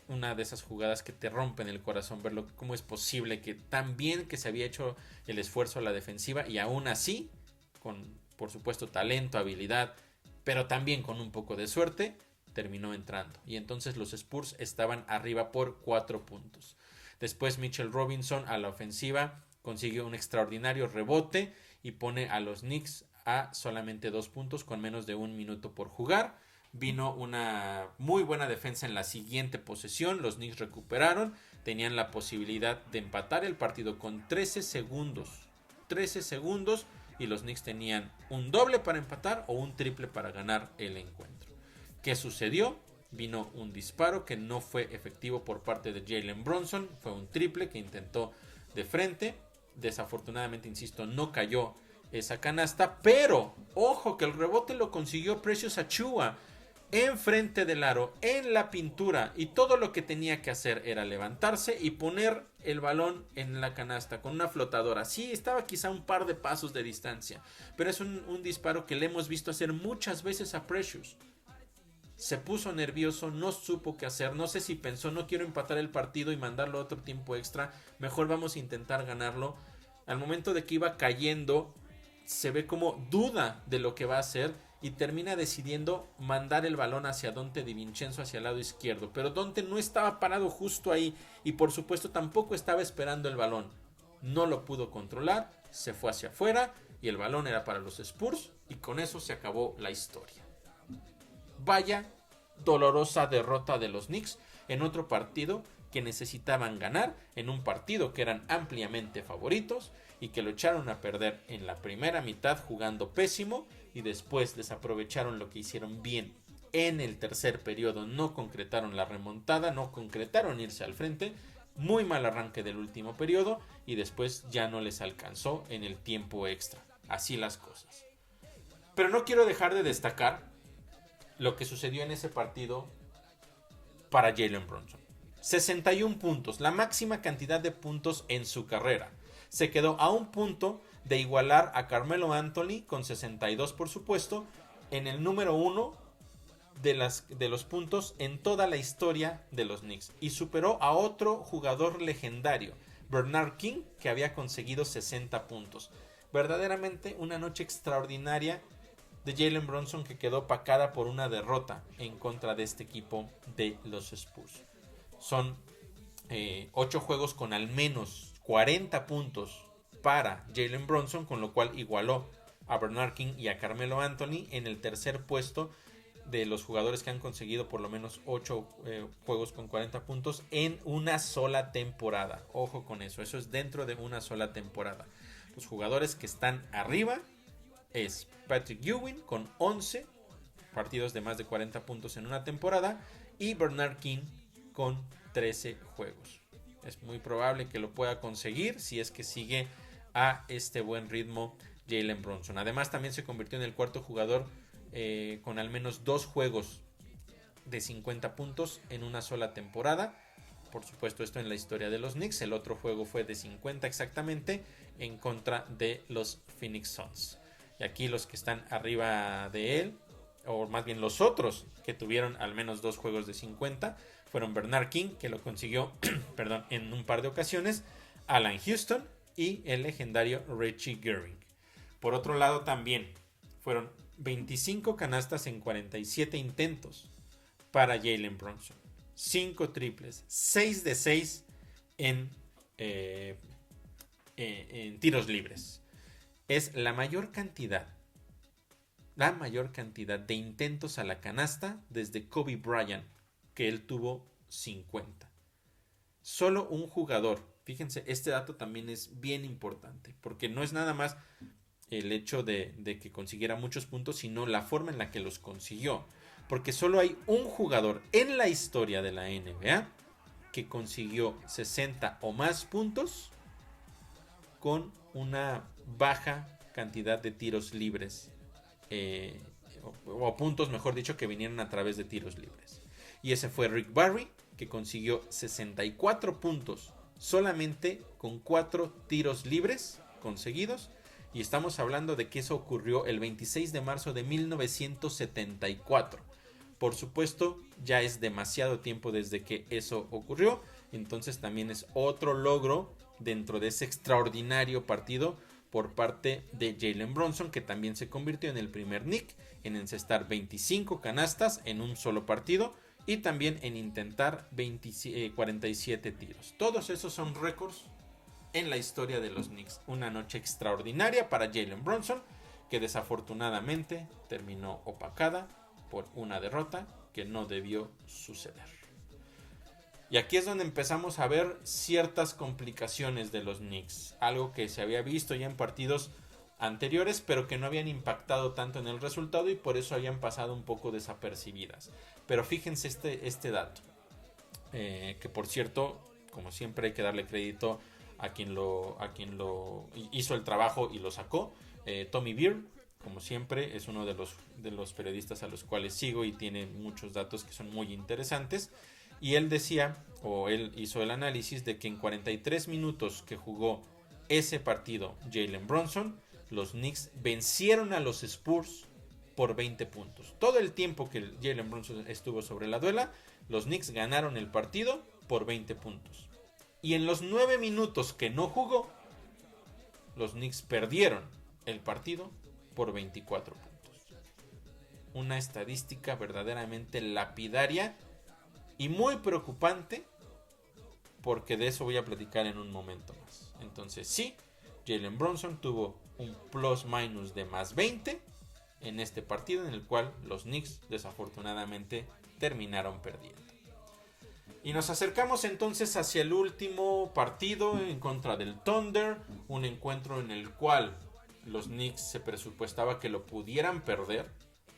Una de esas jugadas que te rompen el corazón, verlo, cómo es posible que tan bien que se había hecho el esfuerzo a la defensiva y aún así, con por supuesto talento, habilidad, pero también con un poco de suerte, terminó entrando. Y entonces los Spurs estaban arriba por 4 puntos. Después Mitchell Robinson a la ofensiva consiguió un extraordinario rebote y pone a los Knicks a solamente 2 puntos con menos de 1 minuto por jugar. Vino una muy buena defensa en la siguiente posesión. Los Knicks recuperaron. Tenían la posibilidad de empatar el partido con 13 segundos. 13 segundos y los Knicks tenían un doble para empatar o un triple para ganar el encuentro. ¿Qué sucedió? Vino un disparo que no fue efectivo por parte de Jalen Brunson. Fue un triple que intentó de frente. Desafortunadamente, insisto, no cayó esa canasta. Pero, ojo, que el rebote lo consiguió Precious Achiuwa enfrente del aro, en la pintura. Y todo lo que tenía que hacer era levantarse y poner el balón en la canasta con una flotadora. Sí, estaba quizá un par de pasos de distancia. Pero es un disparo que le hemos visto hacer muchas veces a Precious. Se puso nervioso, no supo qué hacer, no sé si pensó, no quiero empatar el partido y mandarlo a otro tiempo extra, mejor vamos a intentar ganarlo. Al momento de que iba cayendo, se ve como duda de lo que va a hacer y termina decidiendo mandar el balón hacia Donte DiVincenzo, hacia el lado izquierdo. Pero Donte no estaba parado justo ahí y por supuesto tampoco estaba esperando el balón. No lo pudo controlar, se fue hacia afuera y el balón era para los Spurs y con eso se acabó la historia. Vaya dolorosa derrota de los Knicks en otro partido que necesitaban ganar, en un partido que eran ampliamente favoritos y que lo echaron a perder en la primera mitad jugando pésimo y después desaprovecharon lo que hicieron bien en el tercer periodo. No concretaron la remontada, no concretaron irse al frente. Muy mal arranque del último periodo y después ya no les alcanzó en el tiempo extra. Así las cosas. Pero no quiero dejar de destacar lo que sucedió en ese partido para Jalen Brunson. 61 puntos, la máxima cantidad de puntos en su carrera. Se quedó a un punto de igualar a Carmelo Anthony con 62, por supuesto, en el número 1 de los puntos en toda la historia de los Knicks. Y superó a otro jugador legendario, Bernard King, que había conseguido 60 puntos. Verdaderamente una noche extraordinaria de Jalen Brunson, que quedó opacada por una derrota en contra de este equipo de los Spurs. Son 8 juegos con al menos 40 puntos para Jalen Brunson, con lo cual igualó a Bernard King y a Carmelo Anthony en el tercer puesto de los jugadores que han conseguido por lo menos 8 juegos con 40 puntos en una sola temporada. Ojo con eso, eso es dentro de una sola temporada. Los jugadores que están arriba es Patrick Ewing con 11 partidos de más de 40 puntos en una temporada y Bernard King con 13 juegos. Es muy probable que lo pueda conseguir si es que sigue a este buen ritmo Jalen Brunson. Además también se convirtió en el cuarto jugador con al menos 2 juegos de 50 puntos en una sola temporada. Por supuesto, esto en la historia de los Knicks. El otro juego fue de 50 exactamente en contra de los Phoenix Suns. Y aquí los que están arriba de él, o más bien los otros que tuvieron al menos 2 juegos de 50, fueron Bernard King, que lo consiguió perdón, en un par de ocasiones, Alan Houston y el legendario Reggie Gehrig. Por otro lado también fueron 25 canastas en 47 intentos para Jalen Brunson. 5 triples, 6 de 6 en tiros libres. Es la mayor cantidad de intentos a la canasta desde Kobe Bryant, que él tuvo 50. Solo un jugador, fíjense, este dato también es bien importante, porque no es nada más el hecho de que consiguiera muchos puntos, sino la forma en la que los consiguió. Porque solo hay un jugador en la historia de la NBA que consiguió 60 o más puntos con una baja cantidad de tiros libres. O puntos, mejor dicho, que vinieron a través de tiros libres. Y ese fue Rick Barry, que consiguió 64 puntos solamente con 4 tiros libres conseguidos. Y estamos hablando de que eso ocurrió el 26 de marzo de 1974. Por supuesto, ya es demasiado tiempo desde que eso ocurrió. Entonces también es otro logro dentro de ese extraordinario partido por parte de Jalen Brunson, que también se convirtió en el primer Knick en encestar 25 canastas en un solo partido y también en intentar 47 tiros. Todos esos son récords en la historia de los Knicks. Una noche extraordinaria para Jalen Brunson, que desafortunadamente terminó opacada por una derrota que no debió suceder. Y aquí es donde empezamos a ver ciertas complicaciones de los Knicks. Algo que se había visto ya en partidos anteriores, pero que no habían impactado tanto en el resultado y por eso habían pasado un poco desapercibidas. Pero fíjense este dato. Que por cierto, como siempre hay que darle crédito a quien lo hizo el trabajo y lo sacó. Tommy Beer, como siempre, es uno de los periodistas a los cuales sigo y tiene muchos datos que son muy interesantes. Y él decía, o él hizo el análisis de que en 43 minutos que jugó ese partido Jalen Brunson, los Knicks vencieron a los Spurs por 20 puntos. Todo el tiempo que Jalen Brunson estuvo sobre la duela, los Knicks ganaron el partido por 20 puntos. Y en los 9 minutos que no jugó, los Knicks perdieron el partido por 24 puntos. Una estadística verdaderamente lapidaria y muy preocupante, porque de eso voy a platicar en un momento más. Entonces sí, Jalen Brunson tuvo un plus minus de más 20 en este partido, en el cual los Knicks desafortunadamente terminaron perdiendo. Y nos acercamos entonces hacia el último partido en contra del Thunder, un encuentro en el cual los Knicks se presupuestaba que lo pudieran perder,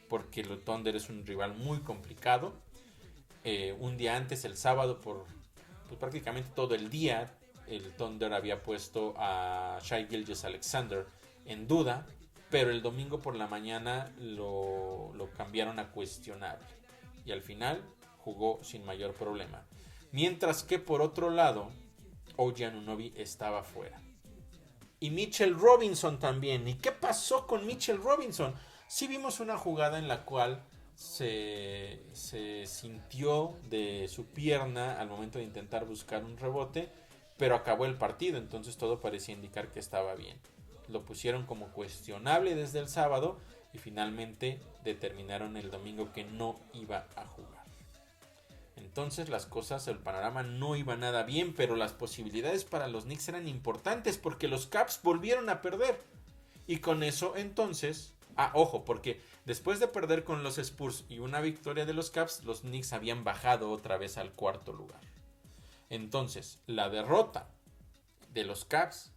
porque el Thunder es un rival muy complicado. Un día antes, el sábado, por prácticamente todo el día, el Thunder había puesto a Shai Gilgeous-Alexander en duda, pero el domingo por la mañana lo cambiaron a cuestionable y al final jugó sin mayor problema. Mientras que por otro lado, OG Anunoby estaba fuera. Y Mitchell Robinson también. ¿Y qué pasó con Mitchell Robinson? Sí vimos una jugada en la cual se sintió de su pierna al momento de intentar buscar un rebote, pero acabó el partido, entonces todo parecía indicar que estaba bien. Lo pusieron como cuestionable desde el sábado y finalmente determinaron el domingo que no iba a jugar. Entonces las cosas, el panorama no iba nada bien, pero las posibilidades para los Knicks eran importantes porque los Caps volvieron a perder. Y con eso entonces... ojo, porque después de perder con los Spurs y una victoria de los Caps, los Knicks habían bajado otra vez al cuarto lugar. Entonces, la derrota de los Caps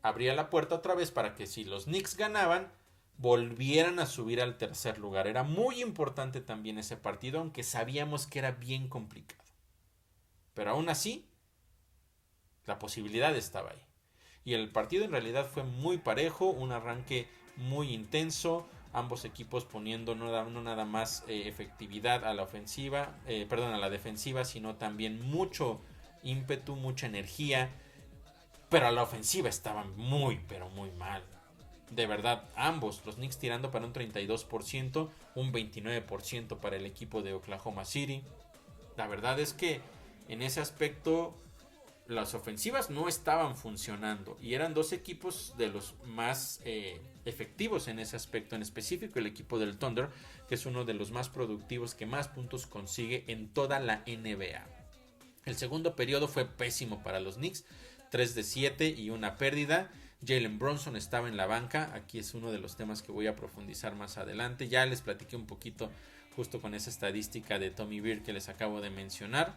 abría la puerta otra vez para que si los Knicks ganaban, volvieran a subir al tercer lugar. Era muy importante también ese partido, aunque sabíamos que era bien complicado. Pero aún así, la posibilidad estaba ahí. Y el partido en realidad fue muy parejo, un arranque muy intenso, ambos equipos poniendo no nada más efectividad a la ofensiva, a la defensiva, sino también mucho ímpetu, mucha energía, pero a la ofensiva estaban muy, pero muy mal. De verdad, ambos, los Knicks tirando para un 32%, un 29% para el equipo de Oklahoma City. La verdad es que en ese aspecto las ofensivas no estaban funcionando y eran dos equipos de los más efectivos en ese aspecto, en específico el equipo del Thunder, que es uno de los más productivos, que más puntos consigue en toda la NBA. El segundo periodo fue pésimo para los Knicks, 3 de 7 y una pérdida. Jalen Brunson estaba en la banca, aquí es uno de los temas que voy a profundizar más adelante. Ya les platiqué un poquito justo con esa estadística de Tommy Beer que les acabo de mencionar.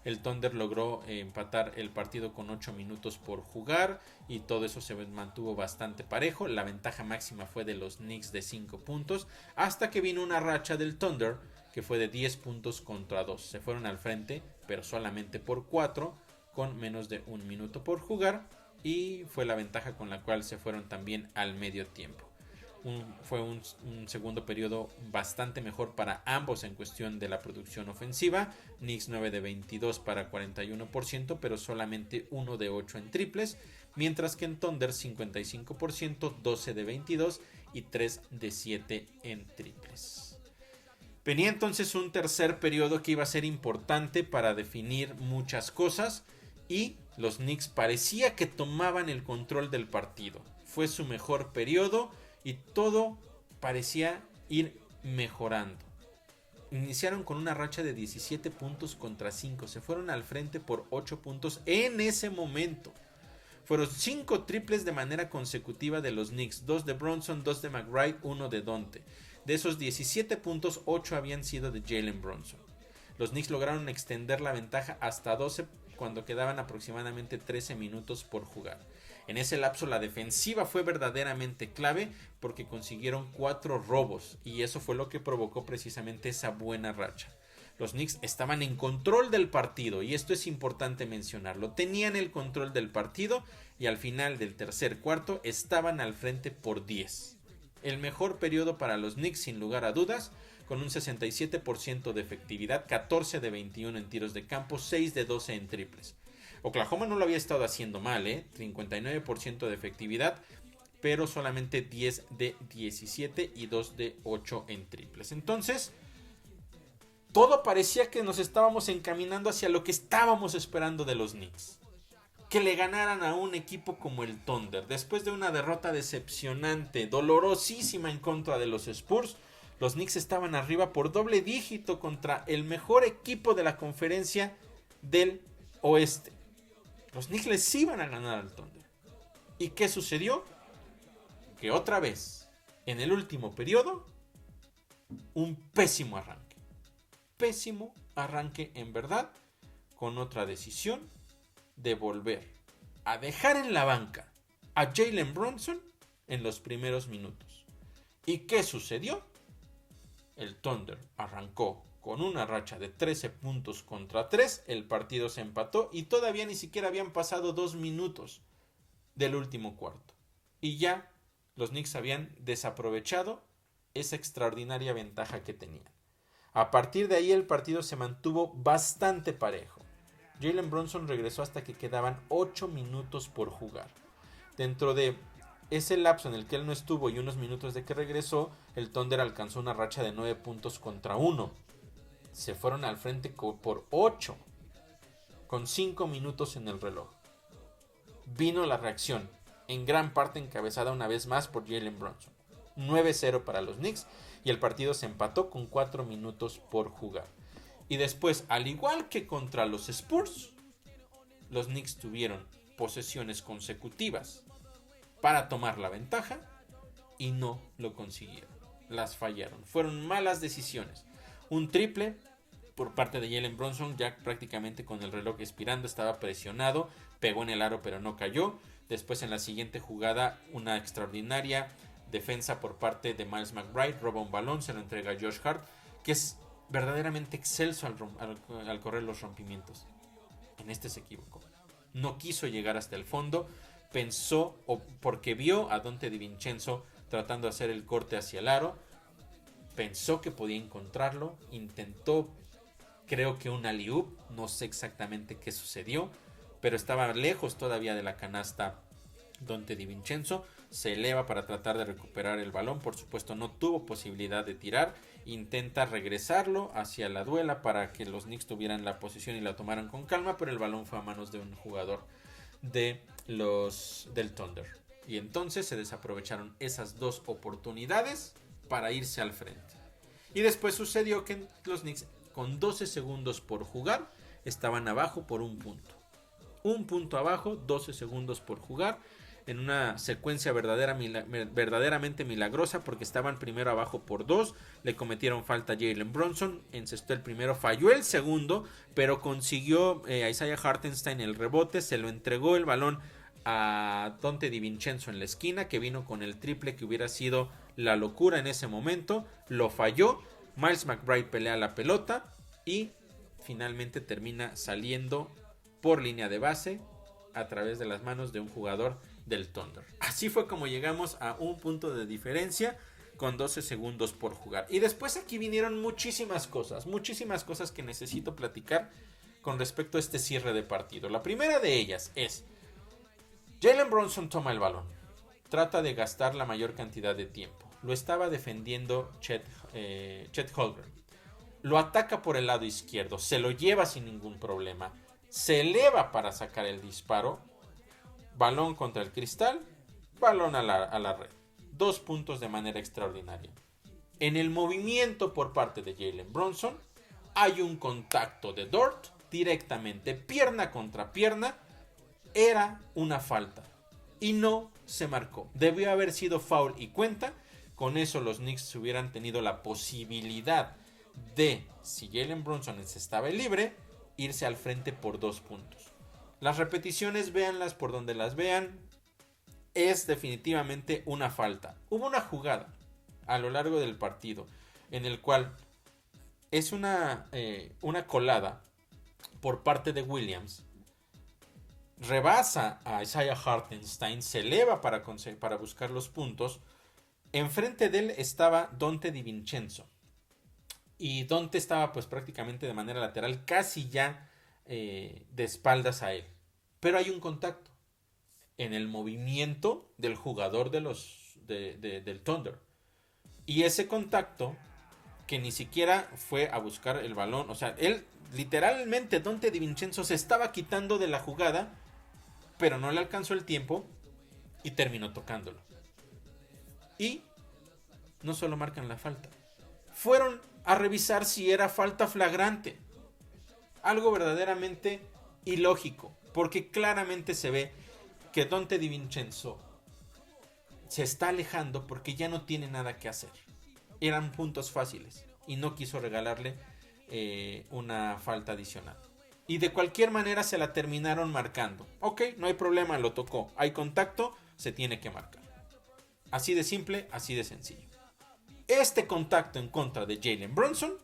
el Thunder logró empatar el partido con 8 minutos por jugar y todo eso se mantuvo bastante parejo. La ventaja máxima fue de los Knicks de 5 puntos hasta que vino una racha del Thunder que fue de 10 puntos contra 2. Se fueron al frente, pero solamente por 4, con menos de 1 minuto por jugar, y fue la ventaja con la cual se fueron también al medio tiempo. Fue un segundo periodo bastante mejor para ambos en cuestión de la producción ofensiva. Knicks 9 de 22 para 41%, pero solamente 1 de 8 en triples, mientras que en Thunder 55%, 12 de 22 y 3 de 7 en triples. Venía entonces un tercer periodo que iba a ser importante para definir muchas cosas, y los Knicks parecía que tomaban el control del partido. Fue su mejor periodo y todo parecía ir mejorando. Iniciaron con una racha de 17 puntos contra 5. Se fueron al frente por 8 puntos en ese momento. Fueron 5 triples de manera consecutiva de los Knicks. 2 de Brunson, 2 de McBride, 1 de Donte. De esos 17 puntos, 8 habían sido de Jalen Brunson. Los Knicks lograron extender la ventaja hasta 12 cuando quedaban aproximadamente 13 minutos por jugar. En ese lapso la defensiva fue verdaderamente clave porque consiguieron 4 robos y eso fue lo que provocó precisamente esa buena racha. Los Knicks estaban en control del partido y esto es importante mencionarlo. Tenían el control del partido y al final del tercer cuarto estaban al frente por 10. El mejor periodo para los Knicks sin lugar a dudas, con un 67% de efectividad, 14 de 21 en tiros de campo, 6 de 12 en triples. Oklahoma no lo había estado haciendo mal, 59% de efectividad, pero solamente 10 de 17 y 2 de 8 en triples. Entonces, todo parecía que nos estábamos encaminando hacia lo que estábamos esperando de los Knicks. Que le ganaran a un equipo como el Thunder. Después de una derrota decepcionante, dolorosísima en contra de los Spurs, los Knicks estaban arriba por doble dígito contra el mejor equipo de la conferencia del oeste. Los Knicks les iban a ganar al Thunder. ¿Y qué sucedió? Que otra vez, en el último periodo, un pésimo arranque. Pésimo arranque en verdad, con otra decisión de volver a dejar en la banca a Jalen Brunson en los primeros minutos. ¿Y qué sucedió? El Thunder arrancó con una racha de 13 puntos contra 3, el partido se empató y todavía ni siquiera habían pasado 2 minutos del último cuarto. Y ya los Knicks habían desaprovechado esa extraordinaria ventaja que tenían. A partir de ahí el partido se mantuvo bastante parejo. Jalen Brunson regresó hasta que quedaban 8 minutos por jugar. Dentro de ese lapso en el que él no estuvo y unos minutos de que regresó, el Thunder alcanzó una racha de 9 puntos contra 1. Se fueron al frente por 8, con 5 minutos en el reloj. Vino la reacción, en gran parte encabezada una vez más por Jalen Brunson. 9-0 para los Knicks y el partido se empató con 4 minutos por jugar. Y después, al igual que contra los Spurs, los Knicks tuvieron posesiones consecutivas para tomar la ventaja y no lo consiguieron. Las fallaron. Fueron malas decisiones. Un triple por parte de Jalen Brunson, ya prácticamente con el reloj expirando, estaba presionado, pegó en el aro pero no cayó. Después en la siguiente jugada, una extraordinaria defensa por parte de Miles McBride, roba un balón, se lo entrega a Josh Hart, que es verdaderamente excelso al correr los rompimientos. En este se equivocó. No quiso llegar hasta el fondo, pensó, o porque vio a Donte DiVincenzo tratando de hacer el corte hacia el aro, pensó que podía encontrarlo, intentó, creo que un alley-oop, no sé exactamente qué sucedió, pero estaba lejos todavía de la canasta Donte DiVincenzo, se eleva para tratar de recuperar el balón, por supuesto no tuvo posibilidad de tirar, intenta regresarlo hacia la duela para que los Knicks tuvieran la posición y la tomaran con calma, pero el balón fue a manos de un jugador del Thunder. Y entonces se desaprovecharon esas dos oportunidades para irse al frente. Y después sucedió que los Knicks, con 12 segundos por jugar, estaban abajo por un punto. Un punto abajo, 12 segundos por jugar. en una secuencia verdaderamente milagrosa, porque estaban primero abajo por 2, le cometieron falta a Jalen Brunson, encestó el primero, falló el segundo, pero consiguió a Isaiah Hartenstein el rebote, se lo entregó el balón a Donte DiVincenzo en la esquina, que vino con el triple que hubiera sido la locura en ese momento, lo falló, Miles McBride pelea la pelota y finalmente termina saliendo por línea de base a través de las manos de un jugador del Thunder. Así fue como llegamos a un punto de diferencia con 12 segundos por jugar. Y después aquí vinieron muchísimas cosas que necesito platicar con respecto a este cierre de partido. La primera de ellas es: Jalen Brunson toma el balón, trata de gastar la mayor cantidad de tiempo. Lo estaba defendiendo Chet Holmgren. Lo ataca por el lado izquierdo, se lo lleva sin ningún problema, se eleva para sacar el disparo, balón contra el cristal, balón a la red. 2 puntos de manera extraordinaria. En el movimiento por parte de Jalen Brunson hay un contacto de Dort directamente, pierna contra pierna. Era una falta y no se marcó. Debió haber sido foul y cuenta. Con eso los Knicks hubieran tenido la posibilidad de, si Jalen Brunson estaba libre, irse al frente por 2 puntos. Las repeticiones, véanlas por donde las vean, es definitivamente una falta. Hubo una jugada a lo largo del partido en el cual es una colada por parte de Williams. Rebasa a Isaiah Hartenstein, se eleva para buscar los puntos. Enfrente de él estaba Donte DiVincenzo. Y Donte estaba pues prácticamente de manera lateral, casi ya de espaldas a él. Pero hay un contacto en el movimiento del jugador del Thunder. Y ese contacto, que ni siquiera fue a buscar el balón, o sea, él literalmente, Donte DiVincenzo se estaba quitando de la jugada, pero no le alcanzó el tiempo y terminó tocándolo. Y no solo marcan la falta, fueron a revisar si era falta flagrante. Algo verdaderamente ilógico, porque claramente se ve que Donte DiVincenzo se está alejando porque ya no tiene nada que hacer. Eran puntos fáciles y no quiso regalarle una falta adicional. Y de cualquier manera se la terminaron marcando. Ok, no hay problema, lo tocó. Hay contacto, se tiene que marcar. Así de simple, así de sencillo. Este contacto en contra de Jalen Brunson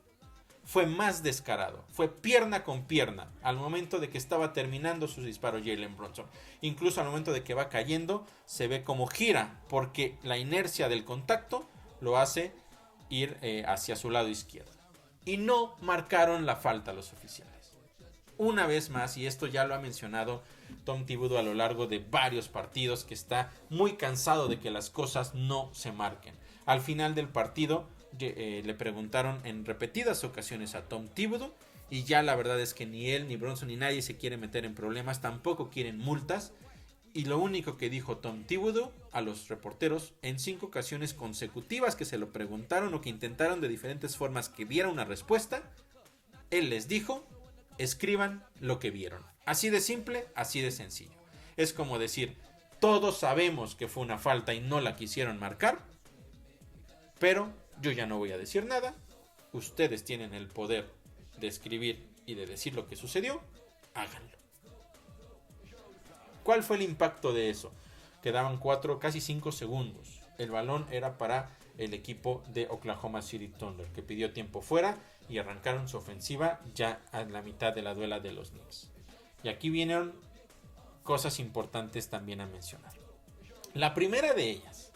fue más descarado. Fue pierna con pierna al momento de que estaba terminando su disparo Jalen Brunson. Incluso al momento de que va cayendo, se ve como gira, porque la inercia del contacto lo hace ir hacia su lado izquierdo. Y no marcaron la falta los oficiales. Una vez más, y esto ya lo ha mencionado Tom Thibodeau a lo largo de varios partidos, que está muy cansado de que las cosas no se marquen. Al final del partido le preguntaron en repetidas ocasiones a Tom Thibodeau, y ya la verdad es que ni él, ni Brunson, ni nadie se quiere meter en problemas, tampoco quieren multas. Y lo único que dijo Tom Thibodeau a los reporteros en 5 ocasiones consecutivas que se lo preguntaron o que intentaron de diferentes formas que diera una respuesta, él les dijo: escriban lo que vieron. Así de simple, así de sencillo. Es como decir, todos sabemos que fue una falta y no la quisieron marcar, pero yo ya no voy a decir nada. Ustedes tienen el poder de escribir y de decir lo que sucedió, háganlo. ¿Cuál fue el impacto de eso? Quedaban 4, casi 5 segundos. El balón era para el equipo de Oklahoma City Thunder, que pidió tiempo fuera y arrancaron su ofensiva ya a la mitad de la duela de los Knicks. Y aquí vienen cosas importantes también a mencionar. La primera de ellas: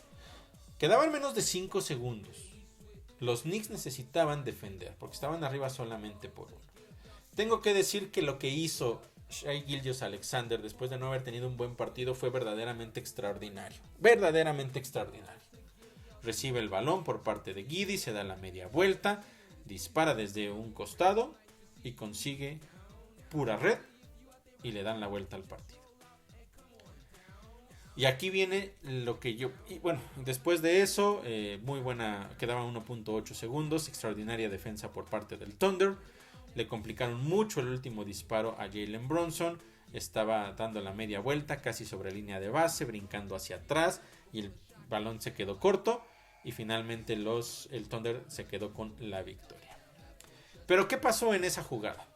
quedaban menos de 5 segundos. Los Knicks necesitaban defender porque estaban arriba solamente por 1. Tengo que decir que lo que hizo Shai Gilgeous-Alexander después de no haber tenido un buen partido fue verdaderamente extraordinario. Verdaderamente extraordinario. Recibe el balón por parte de Giddey, se da la media vuelta, dispara desde un costado y consigue pura red y le dan la vuelta al partido. Y aquí viene lo que yo... Y bueno, después de eso, muy buena, quedaban 1.8 segundos, extraordinaria defensa por parte del Thunder. Le complicaron mucho el último disparo a Jalen Brunson. estaba dando la media vuelta casi sobre línea de base, brincando hacia atrás y el balón se quedó corto y finalmente el Thunder se quedó con la victoria. Pero ¿qué pasó en esa jugada?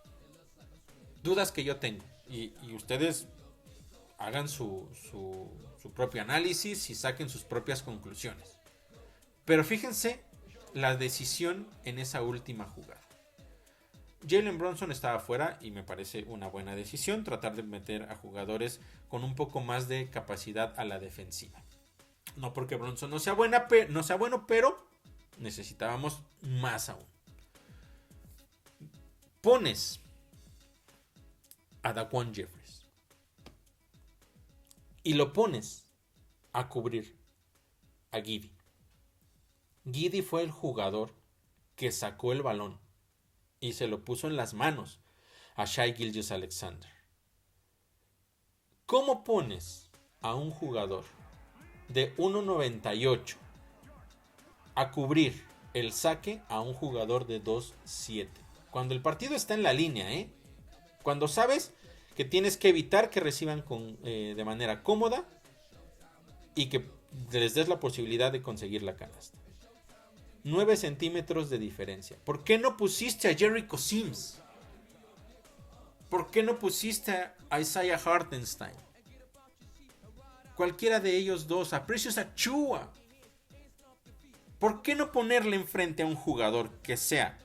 Dudas que yo tengo y ustedes hagan su propio análisis y saquen sus propias conclusiones. Pero fíjense la decisión en esa última jugada. Jalen Brunson estaba fuera y me parece una buena decisión tratar de meter a jugadores con un poco más de capacidad a la defensiva. No porque Brunson no sea bueno, pero necesitábamos más aún. Pones a Daquan Jeffries y lo pones a cubrir a Giddey. Giddey fue el jugador que sacó el balón y se lo puso en las manos a Shai Gilgeous-Alexander. ¿Cómo pones a un jugador de 1.98 a cubrir el saque a un jugador de 2.7? Cuando el partido está en la línea, cuando sabes que tienes que evitar que reciban de manera cómoda y que les des la posibilidad de conseguir la canasta. 9 centímetros de diferencia. ¿Por qué no pusiste a Jericho Sims? ¿Por qué no pusiste a Isaiah Hartenstein? Cualquiera de ellos dos, a Precious Achiuwa. ¿Por qué no ponerle enfrente a un jugador que sea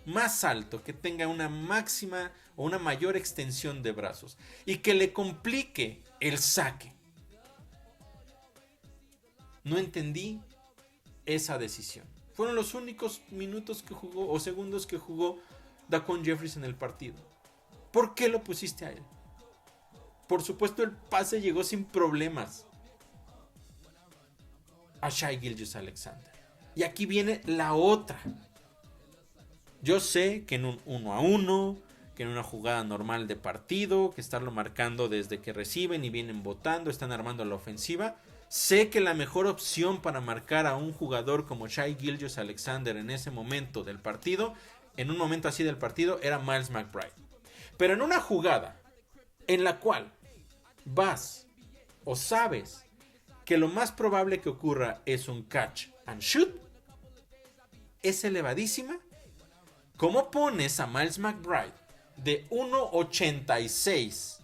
más alto, que tenga una máxima o una mayor extensión de brazos y que le complique el saque? No entendí esa decisión. Fueron los únicos minutos que jugó o segundos que jugó Daquan Jeffries en el partido. ¿Por qué lo pusiste a él? Por supuesto, el pase llegó sin problemas a Shai Gilgeous-Alexander. Y aquí viene la otra. Yo sé que en un 1-1, que en una jugada normal de partido, que estarlo marcando desde que reciben y vienen botando, están armando la ofensiva. Sé que la mejor opción para marcar a un jugador como Shai Gilgeous-Alexander en ese momento del partido, en un momento así del partido, era Miles McBride. Pero en una jugada en la cual vas o sabes que lo más probable que ocurra es un catch and shoot, es elevadísima. ¿Cómo pones a Miles McBride de 1.86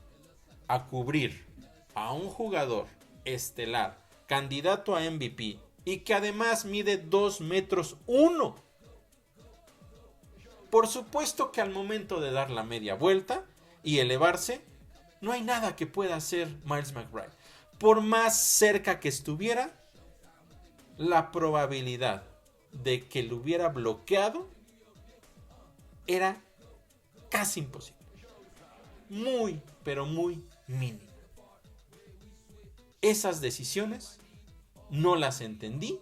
a cubrir a un jugador estelar, candidato a MVP y que además mide 2 metros 1? Por supuesto que al momento de dar la media vuelta y elevarse, no hay nada que pueda hacer Miles McBride. Por más cerca que estuviera, la probabilidad de que lo hubiera bloqueado era casi imposible. Muy, pero muy mínimo. Esas decisiones no las entendí.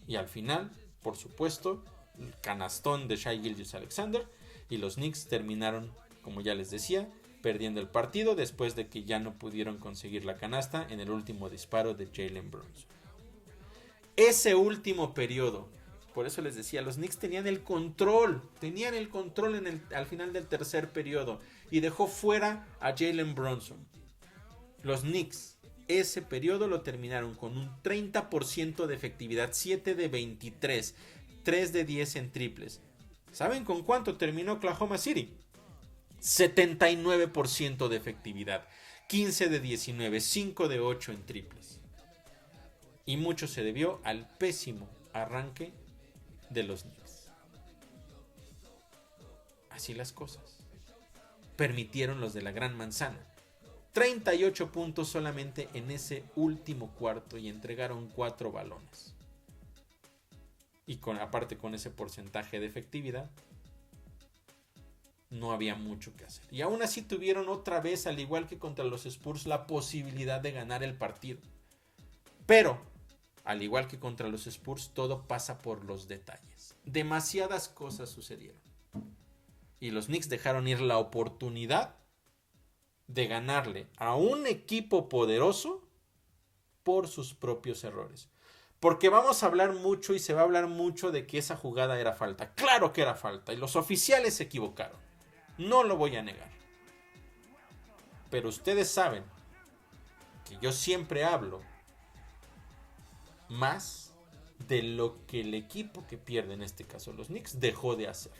Y al final, por supuesto, el canastón de Shai Gilgeous-Alexander y los Knicks terminaron, como ya les decía, perdiendo el partido después de que ya no pudieron conseguir la canasta en el último disparo de Jalen Brunson. Ese último periodo, por eso les decía, los Knicks tenían el control al final del tercer periodo y dejó fuera a Jalen Brunson. Los Knicks ese periodo lo terminaron con un 30% de efectividad, 7 de 23, 3 de 10 en triples. ¿Saben con cuánto terminó Oklahoma City? 79% de efectividad, 15 de 19, 5 de 8 en triples. Y mucho se debió al pésimo arranque de los Knicks. Así las cosas. Permitieron los de la Gran Manzana 38 puntos solamente en ese último cuarto y entregaron 4 balones. Y aparte con ese porcentaje de efectividad, no había mucho que hacer. Y aún así tuvieron otra vez, al igual que contra los Spurs, la posibilidad de ganar el partido. Pero, al igual que contra los Spurs, todo pasa por los detalles. Demasiadas cosas sucedieron. Y los Knicks dejaron ir la oportunidad de ganarle a un equipo poderoso por sus propios errores. Porque vamos a hablar mucho y se va a hablar mucho de que esa jugada era falta. Claro que era falta y los oficiales se equivocaron. No lo voy a negar. Pero ustedes saben que yo siempre hablo más de lo que el equipo que pierde, en este caso los Knicks, dejó de hacer.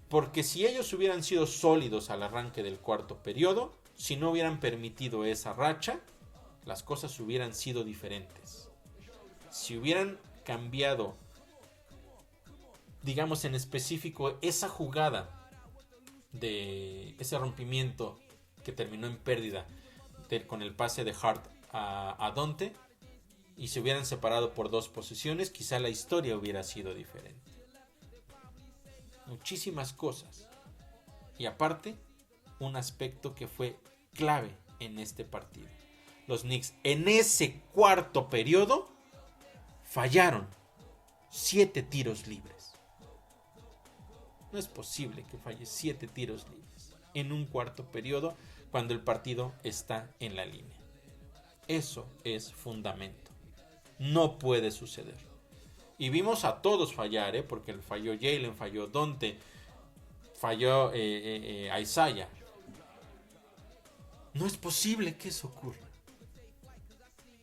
Porque si ellos hubieran sido sólidos al arranque del cuarto periodo, si no hubieran permitido esa racha, las cosas hubieran sido diferentes. Si hubieran cambiado, digamos en específico, esa jugada de ese rompimiento que terminó en pérdida con el pase de Hart a Dante, y se hubieran separado por 2 posiciones, quizá la historia hubiera sido diferente. Muchísimas cosas. Y aparte, un aspecto que fue clave en este partido. Los Knicks en ese cuarto periodo fallaron 7 tiros libres. No es posible que falle 7 tiros libres en un cuarto periodo cuando el partido está en la línea. Eso es fundamento. No puede suceder. Y vimos a todos fallar, porque falló Jalen, falló Dante, falló Isaiah. No es posible que eso ocurra.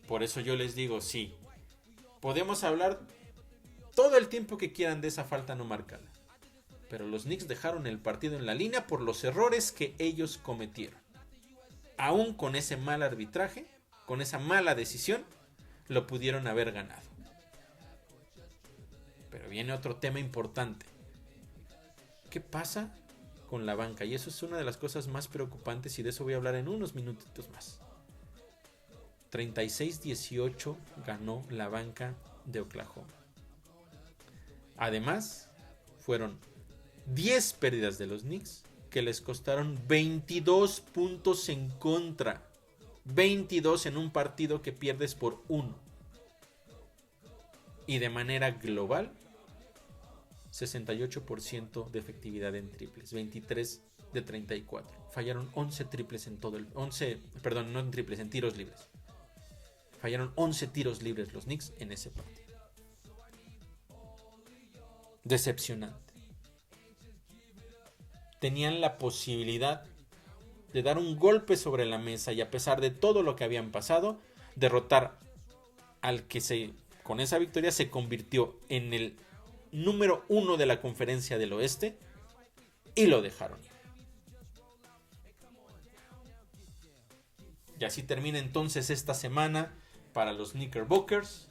Por eso yo les digo, sí, podemos hablar todo el tiempo que quieran de esa falta no marcada. Pero los Knicks dejaron el partido en la línea por los errores que ellos cometieron. Aún con ese mal arbitraje, con esa mala decisión, lo pudieron haber ganado. Pero viene otro tema importante. ¿Qué pasa con la banca? Y eso es una de las cosas más preocupantes, y de eso voy a hablar en unos minutitos más. 36-18 ganó la banca de Oklahoma. Además, fueron 10 pérdidas de los Knicks que les costaron 22 puntos en contra. 22 en un partido que pierdes por 1. Y de manera global, 68% de efectividad en triples, 23 de 34. Fallaron 11 triples en todo el... 11, perdón, no en triples, en tiros libres. Fallaron 11 tiros libres los Knicks en ese partido. Decepcionante. Tenían la posibilidad de dar un golpe sobre la mesa y, a pesar de todo lo que habían pasado, derrotar al que con esa victoria se convirtió en el número 1 de la conferencia del oeste, y lo dejaron ir. Y así termina entonces esta semana para los Knickerbockers.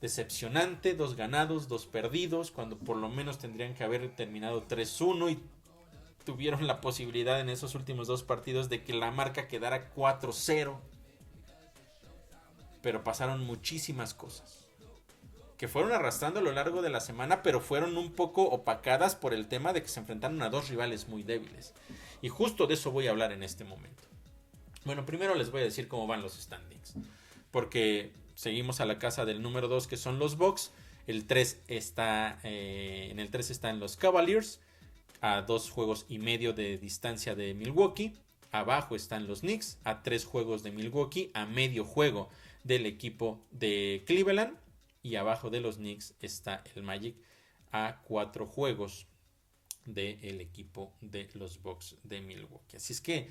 Decepcionante, 2 ganados, 2 perdidos, cuando por lo menos tendrían que haber terminado 3-1, y tuvieron la posibilidad en esos últimos 2 partidos de que la marca quedara 4-0. Pero pasaron muchísimas cosas que fueron arrastrando a lo largo de la semana, pero fueron un poco opacadas por el tema de que se enfrentaron a 2 rivales muy débiles. Y justo de eso voy a hablar en este momento. Bueno, primero les voy a decir cómo van los standings, porque seguimos a la casa del número 2, que son los Bucks. El 3 está en el 3 están los Cavaliers, a 2 juegos y medio de distancia de Milwaukee. Abajo están los Knicks, a 3 juegos de Milwaukee, a medio juego del equipo de Cleveland. Y abajo de los Knicks está el Magic, a 4 juegos del equipo de los Bucks de Milwaukee. Así es que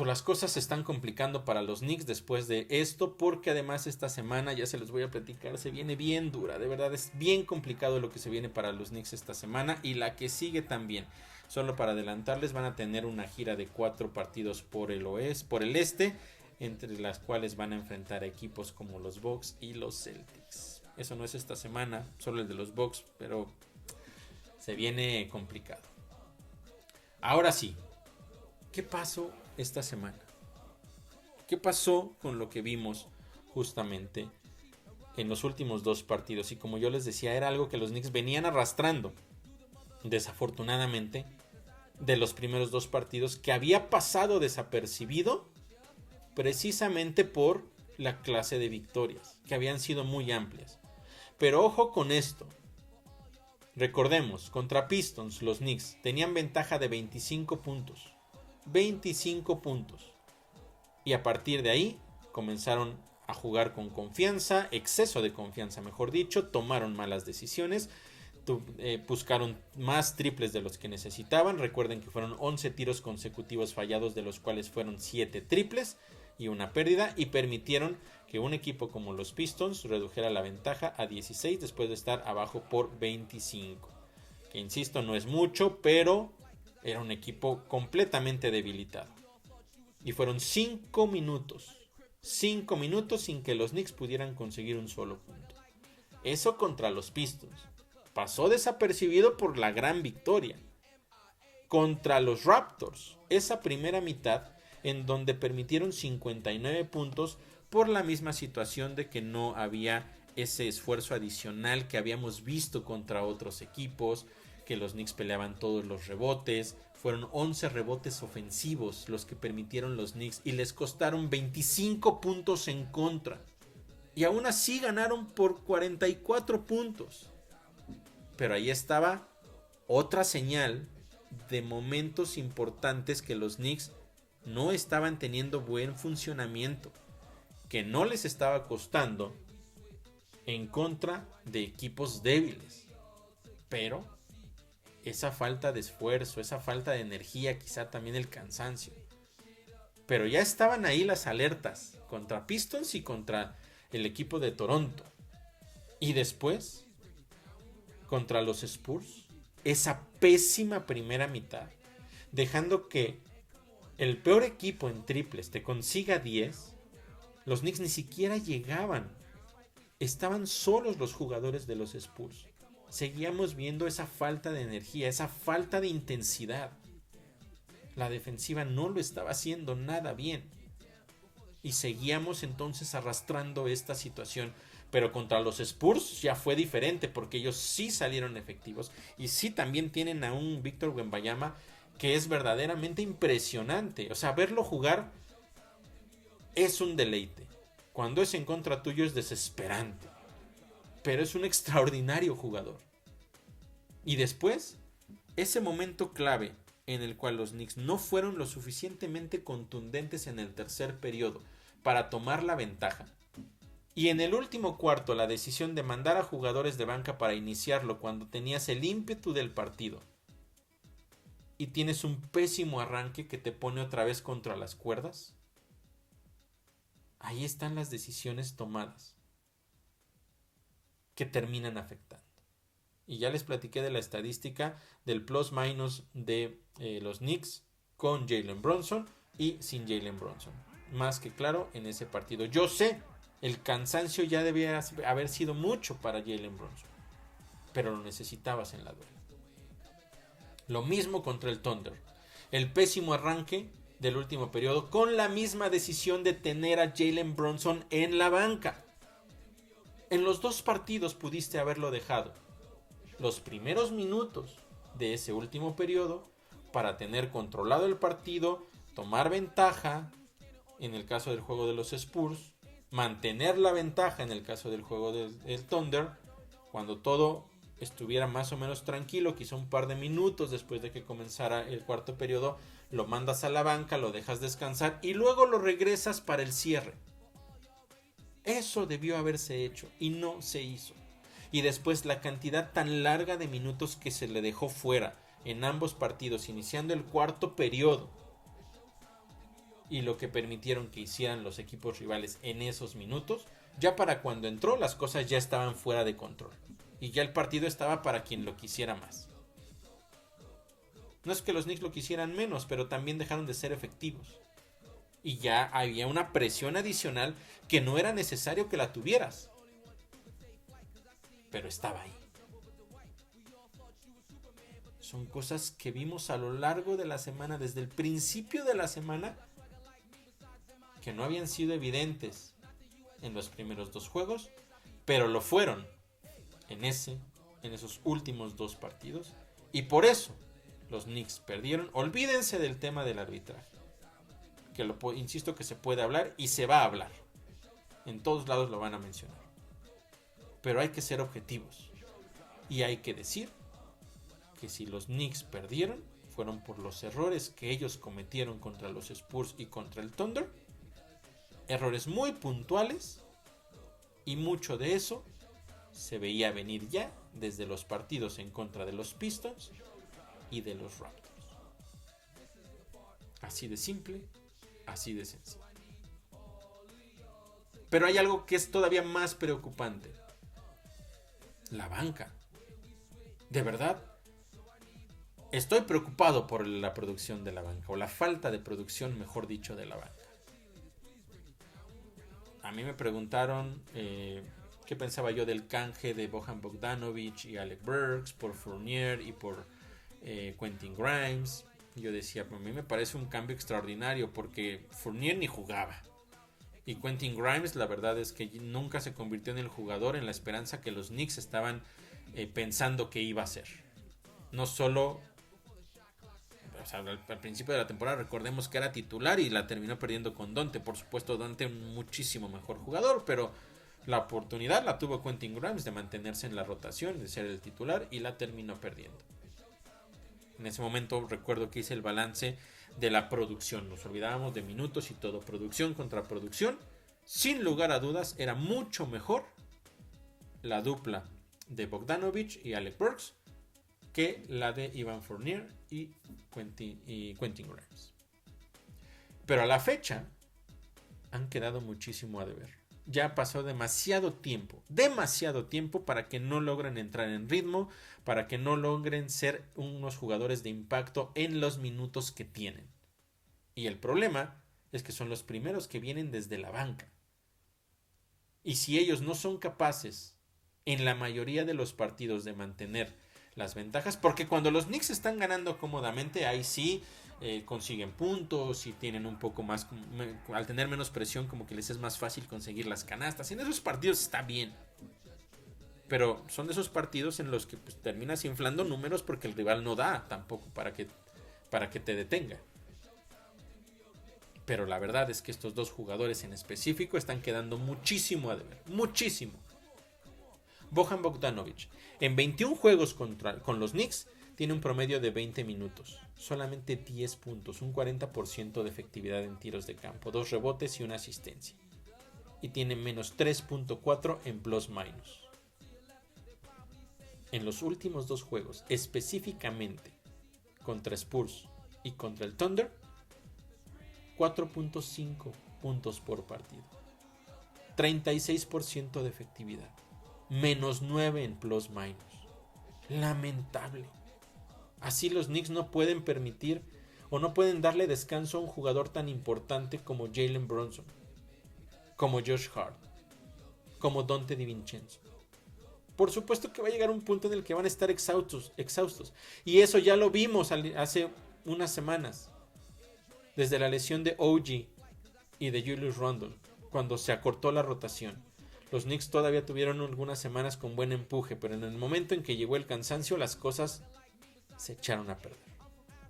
las cosas se están complicando para los Knicks después de esto, porque además esta semana, ya se los voy a platicar, se viene bien dura. De verdad es bien complicado lo que se viene para los Knicks esta semana, y la que sigue también. Solo para adelantarles, van a tener una gira de 4 partidos por el este, entre las cuales van a enfrentar a equipos como los Bucks y los Celtics. Eso no es esta semana, solo el de los Bucks, pero se viene complicado. Ahora sí, ¿qué pasó esta semana? ¿Qué pasó con lo que vimos justamente en los últimos 2 partidos? Y como yo les decía, era algo que los Knicks venían arrastrando, desafortunadamente, de los primeros 2 partidos, que había pasado desapercibido precisamente por la clase de victorias, que habían sido muy amplias. Pero ojo con esto. Recordemos, contra Pistons, los Knicks tenían ventaja de 25 puntos. 25 puntos. Y a partir de ahí comenzaron a jugar con confianza, exceso de confianza mejor dicho, tomaron malas decisiones, buscaron más triples de los que necesitaban. Recuerden que fueron 11 tiros consecutivos fallados, de los cuales fueron 7 triples y una pérdida, y permitieron que un equipo como los Pistons redujera la ventaja a 16 después de estar abajo por 25. Que insisto, no es mucho, pero era un equipo completamente debilitado. Y fueron 5 minutos. 5 minutos sin que los Knicks pudieran conseguir un solo punto. Eso contra los Pistons. Pasó desapercibido por la gran victoria. Contra los Raptors, esa primera mitad en donde permitieron 59 puntos por la misma situación de que no había ese esfuerzo adicional que habíamos visto contra otros equipos, que los Knicks peleaban todos los rebotes. Fueron 11 rebotes ofensivos los que permitieron los Knicks y les costaron 25 puntos en contra. Y aún así ganaron por 44 puntos. Pero ahí estaba otra señal de momentos importantes que los Knicks no estaban teniendo buen funcionamiento, que no les estaba costando en contra de equipos débiles. Pero esa falta de esfuerzo, esa falta de energía, quizá también el cansancio. Pero ya estaban ahí las alertas contra Pistons y contra el equipo de Toronto. Y después, contra los Spurs, esa pésima primera mitad, dejando que el peor equipo en triples te consiga 10, los Knicks ni siquiera llegaban. Estaban solos los jugadores de los Spurs. Seguíamos viendo esa falta de energía, esa falta de intensidad. La defensiva no lo estaba haciendo nada bien. Y seguíamos entonces arrastrando esta situación. Pero contra los Spurs ya fue diferente, porque ellos sí salieron efectivos. Y sí también tienen a un Víctor Wembanyama que es verdaderamente impresionante. O sea, verlo jugar es un deleite. Cuando es en contra tuyo es desesperante. Pero es un extraordinario jugador. Y después, ese momento clave en el cual los Knicks no fueron lo suficientemente contundentes en el tercer periodo para tomar la ventaja. Y en el último cuarto, la decisión de mandar a jugadores de banca para iniciarlo cuando tenías el ímpetu del partido. Y tienes un pésimo arranque que te pone otra vez contra las cuerdas. Ahí están las decisiones tomadas que terminan afectando. Y ya les platiqué de la estadística del plus-minus de los Knicks con Jalen Brunson y sin Jalen Brunson. Más que claro en ese partido. Yo sé, el cansancio ya debía haber sido mucho para Jalen Brunson, pero lo necesitabas en la duela. Lo mismo contra el Thunder. El pésimo arranque del último periodo con la misma decisión de tener a Jalen Brunson en la banca. En los dos partidos pudiste haberlo dejado los primeros minutos de ese último periodo para tener controlado el partido, tomar ventaja en el caso del juego de los Spurs, mantener la ventaja en el caso del juego del Thunder, cuando todo estuviera más o menos tranquilo, quizá un par de minutos después de que comenzara el cuarto periodo, lo mandas a la banca, lo dejas descansar y luego lo regresas para el cierre. Eso debió haberse hecho y no se hizo. Y después la cantidad tan larga de minutos que se le dejó fuera en ambos partidos, iniciando el cuarto periodo, y lo que permitieron que hicieran los equipos rivales en esos minutos, ya para cuando entró las cosas ya estaban fuera de control. Y ya el partido estaba para quien lo quisiera más. No es que los Knicks lo quisieran menos, pero también dejaron de ser efectivos. Y ya había una presión adicional que no era necesario que la tuvieras. Pero estaba ahí. Son cosas que vimos a lo largo de la semana, desde el principio de la semana, que no habían sido evidentes en los primeros dos juegos, pero lo fueron en esos últimos dos partidos. Y por eso los Knicks perdieron. Olvídense del tema del arbitraje, que insisto que se puede hablar y se va a hablar. En todos lados lo van a mencionar. Pero hay que ser objetivos. Y hay que decir que si los Knicks perdieron, fueron por los errores que ellos cometieron contra los Spurs y contra el Thunder. Errores muy puntuales. Y mucho de eso se veía venir ya desde los partidos en contra de los Pistons y de los Raptors. Así de simple, así de sencillo. Pero hay algo que es todavía más preocupante. La banca. De verdad, estoy preocupado por la producción de la banca, o la falta de producción, mejor dicho, de la banca. A mí me preguntaron qué pensaba yo del canje de Bojan Bogdanovic y Alec Burks por Fournier y por Quentin Grimes. Yo decía, a mí me parece un cambio extraordinario porque Fournier ni jugaba. Y Quentin Grimes, la verdad es que nunca se convirtió en el jugador en la esperanza que los Knicks estaban pensando que iba a ser. No solo, o sea, al principio de la temporada recordemos que era titular y la terminó perdiendo con Donte. Por supuesto, Donte un muchísimo mejor jugador, pero la oportunidad la tuvo Quentin Grimes de mantenerse en la rotación, de ser el titular, y la terminó perdiendo. En ese momento recuerdo que hice el balance de la producción. Nos olvidábamos de minutos y todo. Producción contra producción. Sin lugar a dudas, era mucho mejor la dupla de Bogdanovic y Alec Burks que la de Evan Fournier y Quentin Grimes. Pero a la fecha han quedado muchísimo a deber. Ya pasó demasiado tiempo para que no logren entrar en ritmo, para que no logren ser unos jugadores de impacto en los minutos que tienen. Y el problema es que son los primeros que vienen desde la banca. Y si ellos no son capaces en la mayoría de los partidos de mantener las ventajas, porque cuando los Knicks están ganando cómodamente, ahí sí consiguen puntos y tienen un poco más, al tener menos presión, como que les es más fácil conseguir las canastas. Y en esos partidos está bien, pero son de esos partidos en los que pues, terminas inflando números porque el rival no da tampoco para que te detenga. Pero la verdad es que estos dos jugadores en específico están quedando muchísimo a deber, muchísimo. Bojan Bogdanovic en 21 juegos con los Knicks tiene un promedio de 20 minutos, solamente 10 puntos, un 40% de efectividad en tiros de campo, 2 rebotes y una asistencia. Y tiene menos 3.4 en plus minus. En los últimos 2 juegos, específicamente contra Spurs y contra el Thunder, 4.5 puntos por partido, 36% de efectividad, menos 9 en plus minus. Lamentable. Así los Knicks no pueden permitir o no pueden darle descanso a un jugador tan importante como Jalen Brunson, como Josh Hart, como Donte DiVincenzo. Por supuesto que va a llegar un punto en el que van a estar exhaustos. Y eso ya lo vimos hace unas semanas. Desde la lesión de OG y de Julius Randle, cuando se acortó la rotación. Los Knicks todavía tuvieron algunas semanas con buen empuje, pero en el momento en que llegó el cansancio, las cosas se echaron a perder.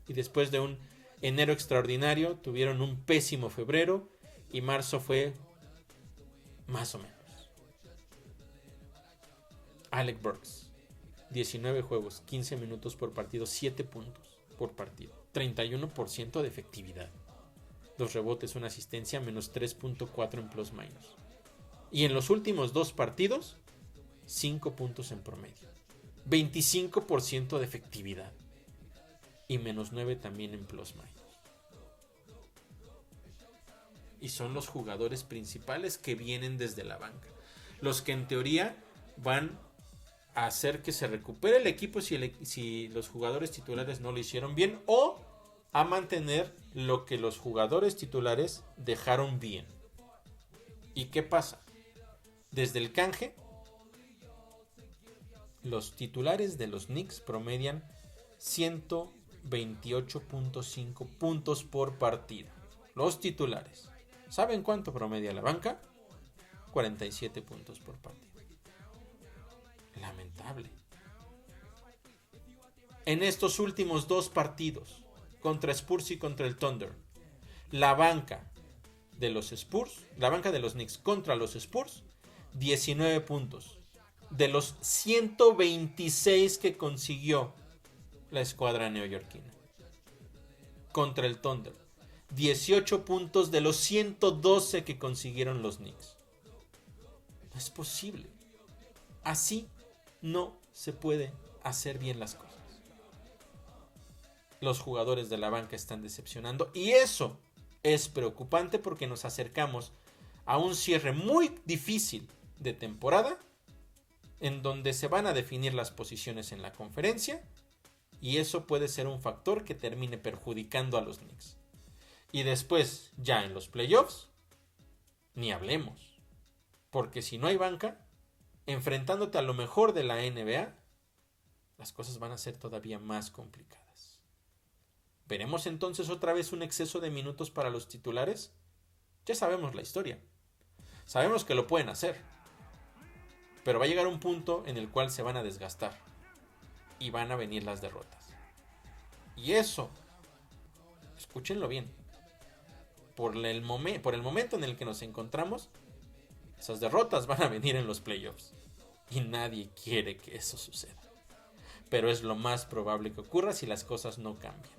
Y después de un enero extraordinario, tuvieron un pésimo febrero y marzo fue más o menos. Alec Burks, 19 juegos, 15 minutos por partido, 7 puntos por partido, 31% de efectividad. 2 rebotes, una asistencia, menos 3.4 en plus minus. Y en los últimos 2 partidos, 5 puntos en promedio, 25% de efectividad y menos 9 también en plus minus. Y son los jugadores principales que vienen desde la banca, los que en teoría van a hacer que se recupere el equipo si los jugadores titulares no lo hicieron bien, o a mantener lo que los jugadores titulares dejaron bien. ¿Y qué pasa? Desde el canje, los titulares de los Knicks promedian 128.5 puntos por partido. Los titulares. ¿Saben cuánto promedia la banca? 47 puntos por partido. Lamentable. En estos últimos 2 partidos, contra Spurs y contra el Thunder, la banca de los Knicks contra los Spurs, 19 puntos. De los 126 que consiguió la escuadra neoyorquina. Contra el Thunder, 18 puntos de los 112 que consiguieron los Knicks. No es posible. Así no se puede hacer bien las cosas. Los jugadores de la banca están decepcionando y eso es preocupante porque nos acercamos a un cierre muy difícil de temporada en donde se van a definir las posiciones en la conferencia y eso puede ser un factor que termine perjudicando a los Knicks. Y después, ya en los playoffs, ni hablemos. Porque si no hay banca, enfrentándote a lo mejor de la NBA, las cosas van a ser todavía más complicadas. ¿Veremos entonces otra vez un exceso de minutos para los titulares? Ya sabemos la historia. Sabemos que lo pueden hacer. Pero va a llegar un punto en el cual se van a desgastar. Y van a venir las derrotas. Y eso, escúchenlo bien, por el momento en el que nos encontramos, esas derrotas van a venir en los playoffs. Y nadie quiere que eso suceda. Pero es lo más probable que ocurra si las cosas no cambian.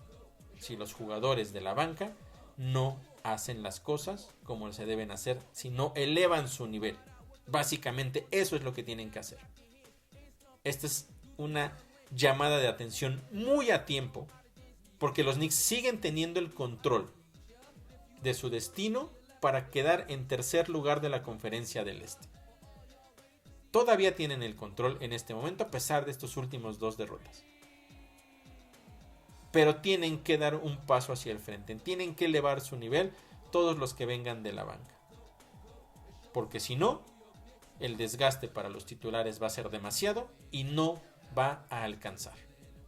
Si los jugadores de la banca no hacen las cosas como se deben hacer, si no elevan su nivel. Básicamente eso es lo que tienen que hacer. Esta es una llamada de atención muy a tiempo, porque los Knicks siguen teniendo el control de su destino para quedar en tercer lugar de la conferencia del Este. Todavía tienen el control en este momento a pesar de estos últimos 2 derrotas. Pero tienen que dar un paso hacia el frente, tienen que elevar su nivel todos los que vengan de la banca. Porque si no, el desgaste para los titulares va a ser demasiado y no va a alcanzar.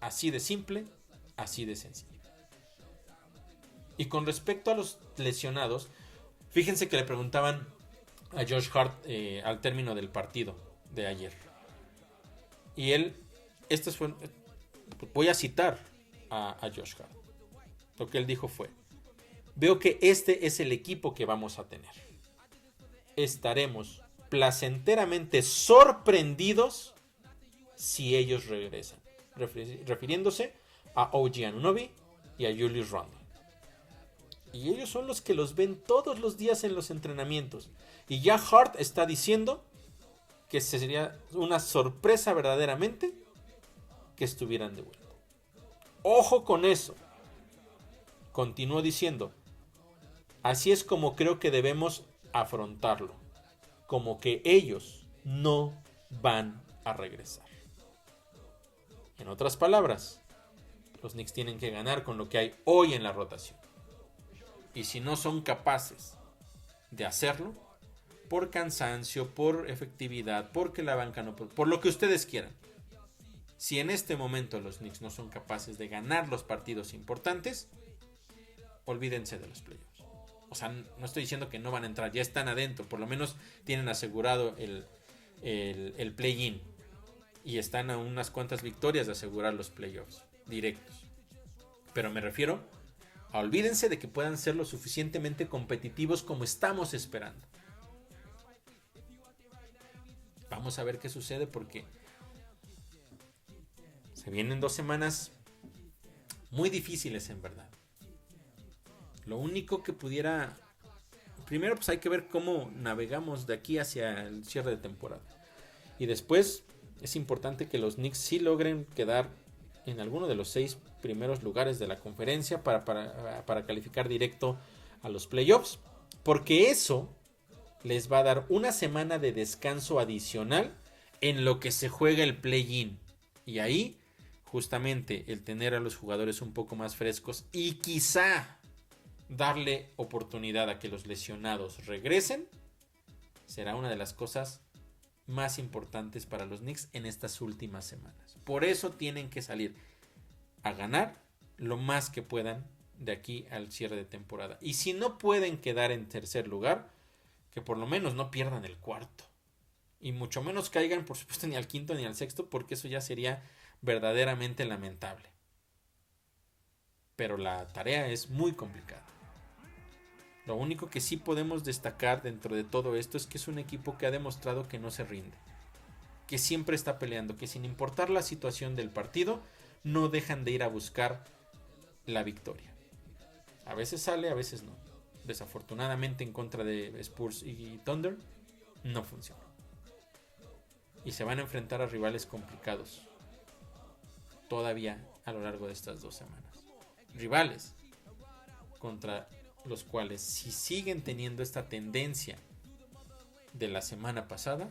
Así de simple, así de sencillo. Y con respecto a los lesionados, fíjense que le preguntaban a Josh Hart al término del partido de ayer. Y él, voy a citar a Josh Hart. Lo que él dijo fue: veo que este es el equipo que vamos a tener. Estaremos placenteramente sorprendidos si ellos regresan. Refiriéndose a OG Anunoby y a Julius Randle. Y ellos son los que los ven todos los días en los entrenamientos. Y ya Hart está diciendo que sería una sorpresa verdaderamente que estuvieran de vuelta. Ojo con eso. Continuó diciendo: así es como creo que debemos afrontarlo. Como que ellos no van a regresar. En otras palabras, los Knicks tienen que ganar con lo que hay hoy en la rotación. Y si no son capaces de hacerlo, por cansancio, por efectividad, porque la banca no, por lo que ustedes quieran. Si en este momento los Knicks no son capaces de ganar los partidos importantes, olvídense de los playoffs. O sea, no estoy diciendo que no van a entrar, ya están adentro, por lo menos tienen asegurado el play-in. Y están a unas cuantas victorias de asegurar los playoffs directos. Pero me refiero a olvídense de que puedan ser lo suficientemente competitivos como estamos esperando. Vamos a ver qué sucede porque se vienen 2 semanas muy difíciles en verdad. Lo único que pudiera... Primero pues hay que ver cómo navegamos de aquí hacia el cierre de temporada. Y después es importante que los Knicks sí logren quedar en alguno de los 6 primeros lugares de la conferencia para calificar directo a los playoffs. Porque eso les va a dar una semana de descanso adicional en lo que se juega el play-in. Y ahí justamente el tener a los jugadores un poco más frescos y quizá darle oportunidad a que los lesionados regresen será una de las cosas más importantes para los Knicks en estas últimas semanas. Por eso tienen que salir a ganar lo más que puedan de aquí al cierre de temporada. Y si no pueden quedar en tercer lugar, que por lo menos no pierdan el cuarto. Y mucho menos caigan, por supuesto, ni al quinto ni al sexto, porque eso ya sería verdaderamente lamentable. Pero la tarea es muy complicada. Lo único que sí podemos destacar dentro de todo esto es que es un equipo que ha demostrado que no se rinde, que siempre está peleando, que sin importar la situación del partido, no dejan de ir a buscar la victoria. A veces sale, a veces no. Desafortunadamente en contra de Spurs y Thunder, no funciona. y se van a enfrentar a rivales complicados todavía a lo largo de estas 2 semanas. Rivales contra los cuales, si siguen teniendo esta tendencia de la semana pasada,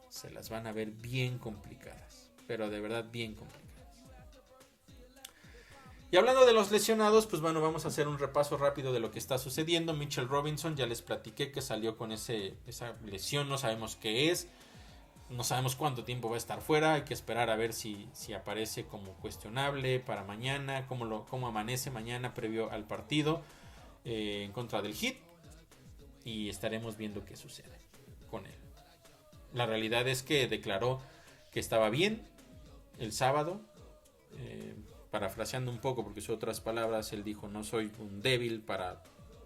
se las van a ver bien complicadas, pero de verdad bien complicadas. Y hablando de los lesionados, pues bueno, vamos a hacer un repaso rápido de lo que está sucediendo. Mitchell Robinson, ya les platiqué que salió con esa lesión, no sabemos qué es, no sabemos cuánto tiempo va a estar fuera, hay que esperar a ver si aparece como cuestionable para mañana, cómo amanece mañana previo al partido en contra del Heat, y estaremos viendo qué sucede con él. La realidad es que declaró que estaba bien el sábado, parafraseando un poco porque son otras palabras, él dijo: no soy un débil para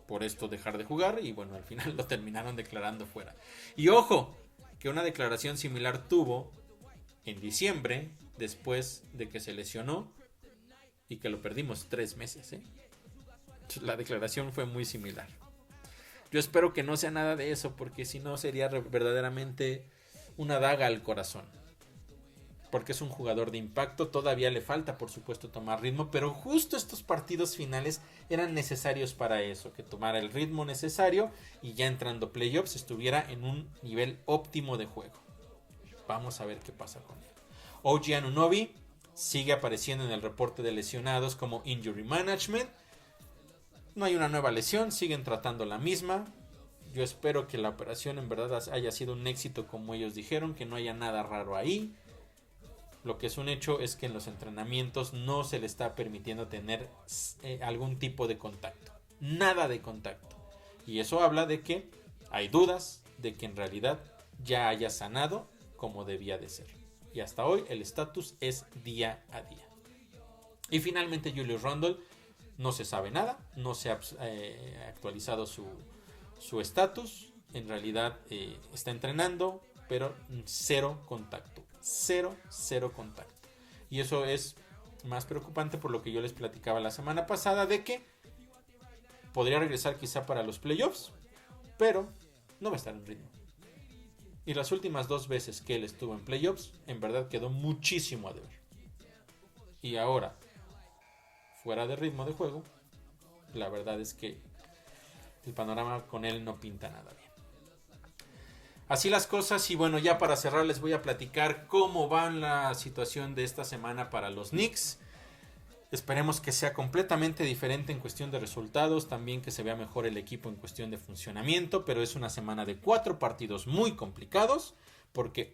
por esto dejar de jugar, y bueno, al final lo terminaron declarando fuera. Y ojo, que una declaración similar tuvo en diciembre, después de que se lesionó y que lo perdimos 3 meses. La declaración fue muy similar. Yo espero que no sea nada de eso, porque si no sería verdaderamente una daga al corazón. Porque es un jugador de impacto, todavía le falta por supuesto tomar ritmo, pero justo estos partidos finales eran necesarios para eso, que tomara el ritmo necesario y ya entrando playoffs estuviera en un nivel óptimo de juego. Vamos a ver qué pasa con él. OG Anunoby sigue apareciendo en el reporte de lesionados como injury management. No hay una nueva lesión, siguen tratando la misma. Yo espero que la operación en verdad haya sido un éxito como ellos dijeron, que no haya nada raro ahí. Lo que es un hecho es que en los entrenamientos no se le está permitiendo tener algún tipo de contacto. Nada de contacto. Y eso habla de que hay dudas de que en realidad ya haya sanado como debía de ser. Y hasta hoy el estatus es día a día. Y finalmente Julius Randle, no se sabe nada. No se ha actualizado su estatus. En realidad está entrenando, pero cero contacto. Cero contacto. Y eso es más preocupante por lo que yo les platicaba la semana pasada, de que podría regresar quizá para los playoffs, pero no va a estar en ritmo. Y las últimas 2 veces que él estuvo en playoffs, en verdad quedó muchísimo a deber. Y ahora, fuera de ritmo de juego, la verdad es que el panorama con él no pinta nada bien. Así las cosas, y bueno, ya para cerrar les voy a platicar cómo va la situación de esta semana para los Knicks. Esperemos que sea completamente diferente en cuestión de resultados, también que se vea mejor el equipo en cuestión de funcionamiento, pero es una semana de 4 partidos muy complicados, porque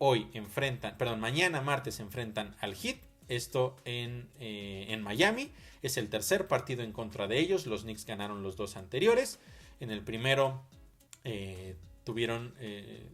mañana martes se enfrentan al Heat, esto en Miami, es el tercer partido en contra de ellos. Los Knicks ganaron los 2 anteriores, en el primero tuvieron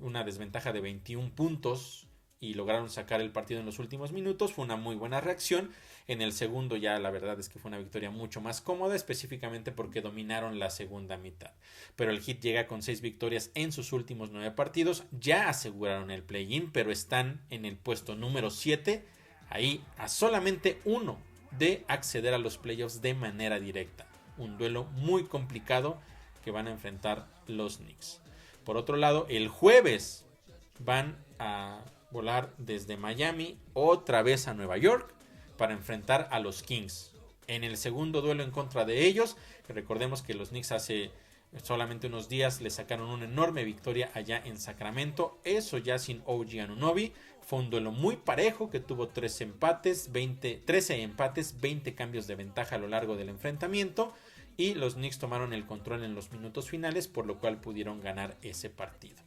una desventaja de 21 puntos y lograron sacar el partido en los últimos minutos. Fue una muy buena reacción. En el segundo ya la verdad es que fue una victoria mucho más cómoda, específicamente porque dominaron la segunda mitad. Pero el Heat llega con 6 victorias en sus últimos 9 partidos. Ya aseguraron el play-in, pero están en el puesto número 7, ahí a solamente 1 de acceder a los playoffs de manera directa. Un duelo muy complicado que van a enfrentar los Knicks. Por otro lado, el jueves van a volar desde Miami otra vez a Nueva York para enfrentar a los Kings. En el segundo duelo en contra de ellos, recordemos que los Knicks hace solamente unos días le sacaron una enorme victoria allá en Sacramento. Eso ya sin OG Anunoby. Fue un duelo muy parejo que tuvo 13 empates, 20 cambios de ventaja a lo largo del enfrentamiento. Y los Knicks tomaron el control en los minutos finales, por lo cual pudieron ganar ese partido.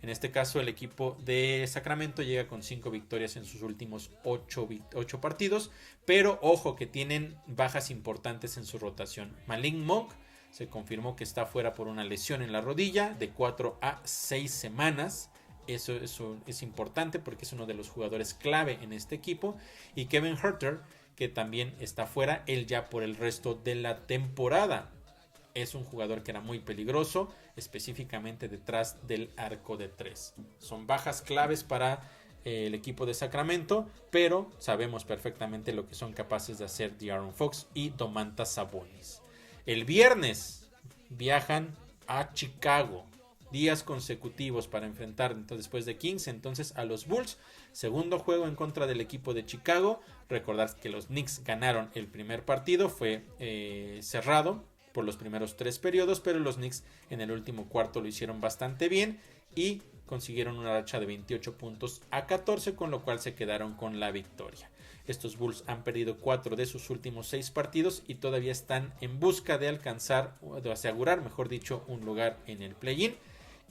En este caso, el equipo de Sacramento llega con 5 victorias en sus últimos 8 partidos. Pero ojo que tienen bajas importantes en su rotación. Malik Monk se confirmó que está fuera por una lesión en la rodilla de 4 a 6 semanas. Eso es importante porque es uno de los jugadores clave en este equipo. Y Kevin Huerter, que también está fuera, él ya por el resto de la temporada. Es un jugador que era muy peligroso, específicamente detrás del arco de 3. Son bajas claves para el equipo de Sacramento, pero sabemos perfectamente lo que son capaces de hacer De'Aaron Fox y Domantas Sabonis. El viernes viajan a Chicago días consecutivos para enfrentar después de Kings entonces a los Bulls. Segundo juego en contra del equipo de Chicago. Recordar que los Knicks ganaron el primer partido, fue cerrado por los primeros 3 periodos, pero los Knicks en el último cuarto lo hicieron bastante bien y consiguieron una racha de 28 puntos a 14, con lo cual se quedaron con la victoria. Estos Bulls han perdido 4 de sus últimos 6 partidos y todavía están en busca de alcanzar, de asegurar, mejor dicho, un lugar en el play-in.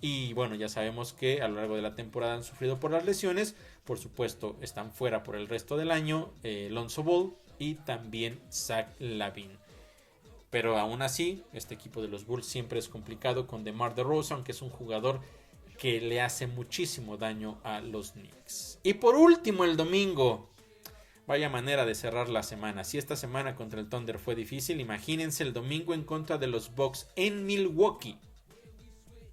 Y bueno, ya sabemos que a lo largo de la temporada han sufrido por las lesiones. Por supuesto, están fuera por el resto del año Lonzo Ball y también Zach LaVine. Pero aún así, este equipo de los Bulls siempre es complicado con DeMar DeRozan, aunque es un jugador que le hace muchísimo daño a los Knicks. Y por último, el domingo. Vaya manera de cerrar la semana. Si esta semana contra el Thunder fue difícil, imagínense el domingo en contra de los Bucks en Milwaukee.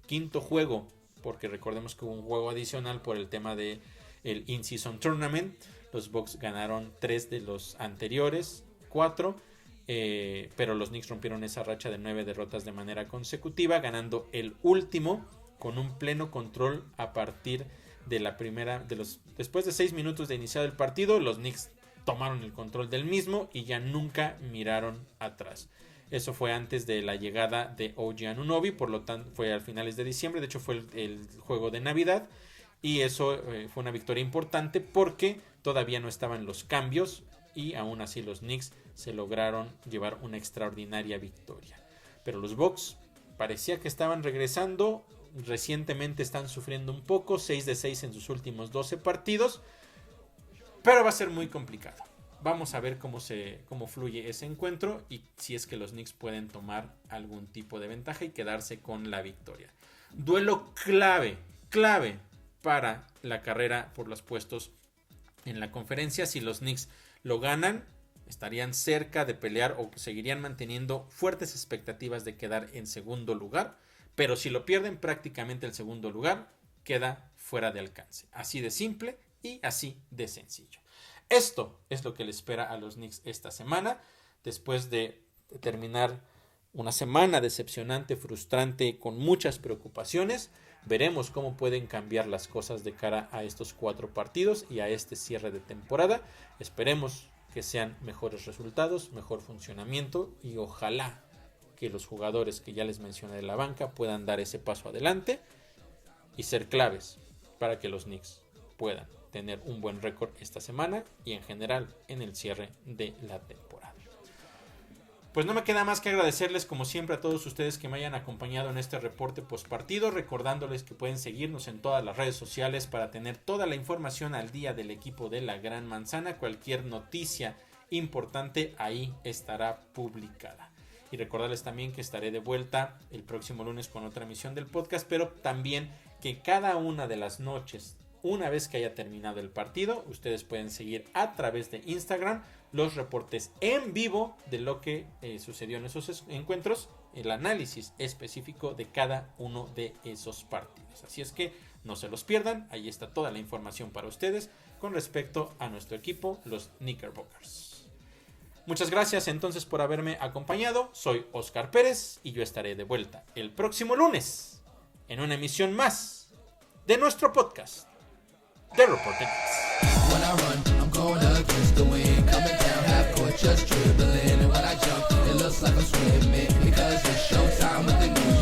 Quinto juego, porque recordemos que hubo un juego adicional por el tema del In-Season Tournament. Los Bucks ganaron 3 de los anteriores, 4. Pero los Knicks rompieron esa racha de 9 derrotas de manera consecutiva, ganando el último con un pleno control a partir de la primera, después de 6 minutos de iniciado el partido. Los Knicks tomaron el control del mismo y ya nunca miraron atrás. Eso fue antes de la llegada de OG Anunoby, por lo tanto fue a finales de diciembre, de hecho fue el juego de Navidad, y eso fue una victoria importante porque todavía no estaban los cambios y aún así los Knicks se lograron llevar una extraordinaria victoria. Pero los Bucks parecía que estaban regresando, recientemente están sufriendo un poco, 6 de 6 en sus últimos 12 partidos, pero va a ser muy complicado. Vamos a ver cómo fluye ese encuentro y si es que los Knicks pueden tomar algún tipo de ventaja y quedarse con la victoria. Duelo clave para la carrera por los puestos en la conferencia. Si los Knicks lo ganan, estarían cerca de pelear o seguirían manteniendo fuertes expectativas de quedar en segundo lugar. Pero si lo pierden, prácticamente el segundo lugar queda fuera de alcance. Así de simple y así de sencillo. Esto es lo que le espera a los Knicks esta semana. Después de terminar una semana decepcionante, frustrante, con muchas preocupaciones, veremos cómo pueden cambiar las cosas de cara a estos 4 partidos y a este cierre de temporada. Esperemos que sean mejores resultados, mejor funcionamiento y ojalá que los jugadores que ya les mencioné de la banca puedan dar ese paso adelante y ser claves para que los Knicks puedan tener un buen récord esta semana y en general en el cierre de la temporada. Pues no me queda más que agradecerles como siempre a todos ustedes que me hayan acompañado en este reporte postpartido, recordándoles que pueden seguirnos en todas las redes sociales para tener toda la información al día del equipo de la Gran Manzana. Cualquier noticia importante ahí estará publicada. Y recordarles también que estaré de vuelta el próximo lunes con otra emisión del podcast, pero también que cada una de las noches, una vez que haya terminado el partido, ustedes pueden seguir a través de Instagram los reportes en vivo de lo que sucedió en esos encuentros, el análisis específico de cada uno de esos partidos. Así es que no se los pierdan, ahí está toda la información para ustedes con respecto a nuestro equipo, los Knickerbockers. Muchas gracias entonces por haberme acompañado, soy Oscar Pérez y yo estaré de vuelta el próximo lunes en una emisión más de nuestro podcast, The Reporting Knicks.
When I run, I'm going against the wind. Coming down half court, just dribbling. And when I jump, it looks like I'm swimming. Because it's showtime with the New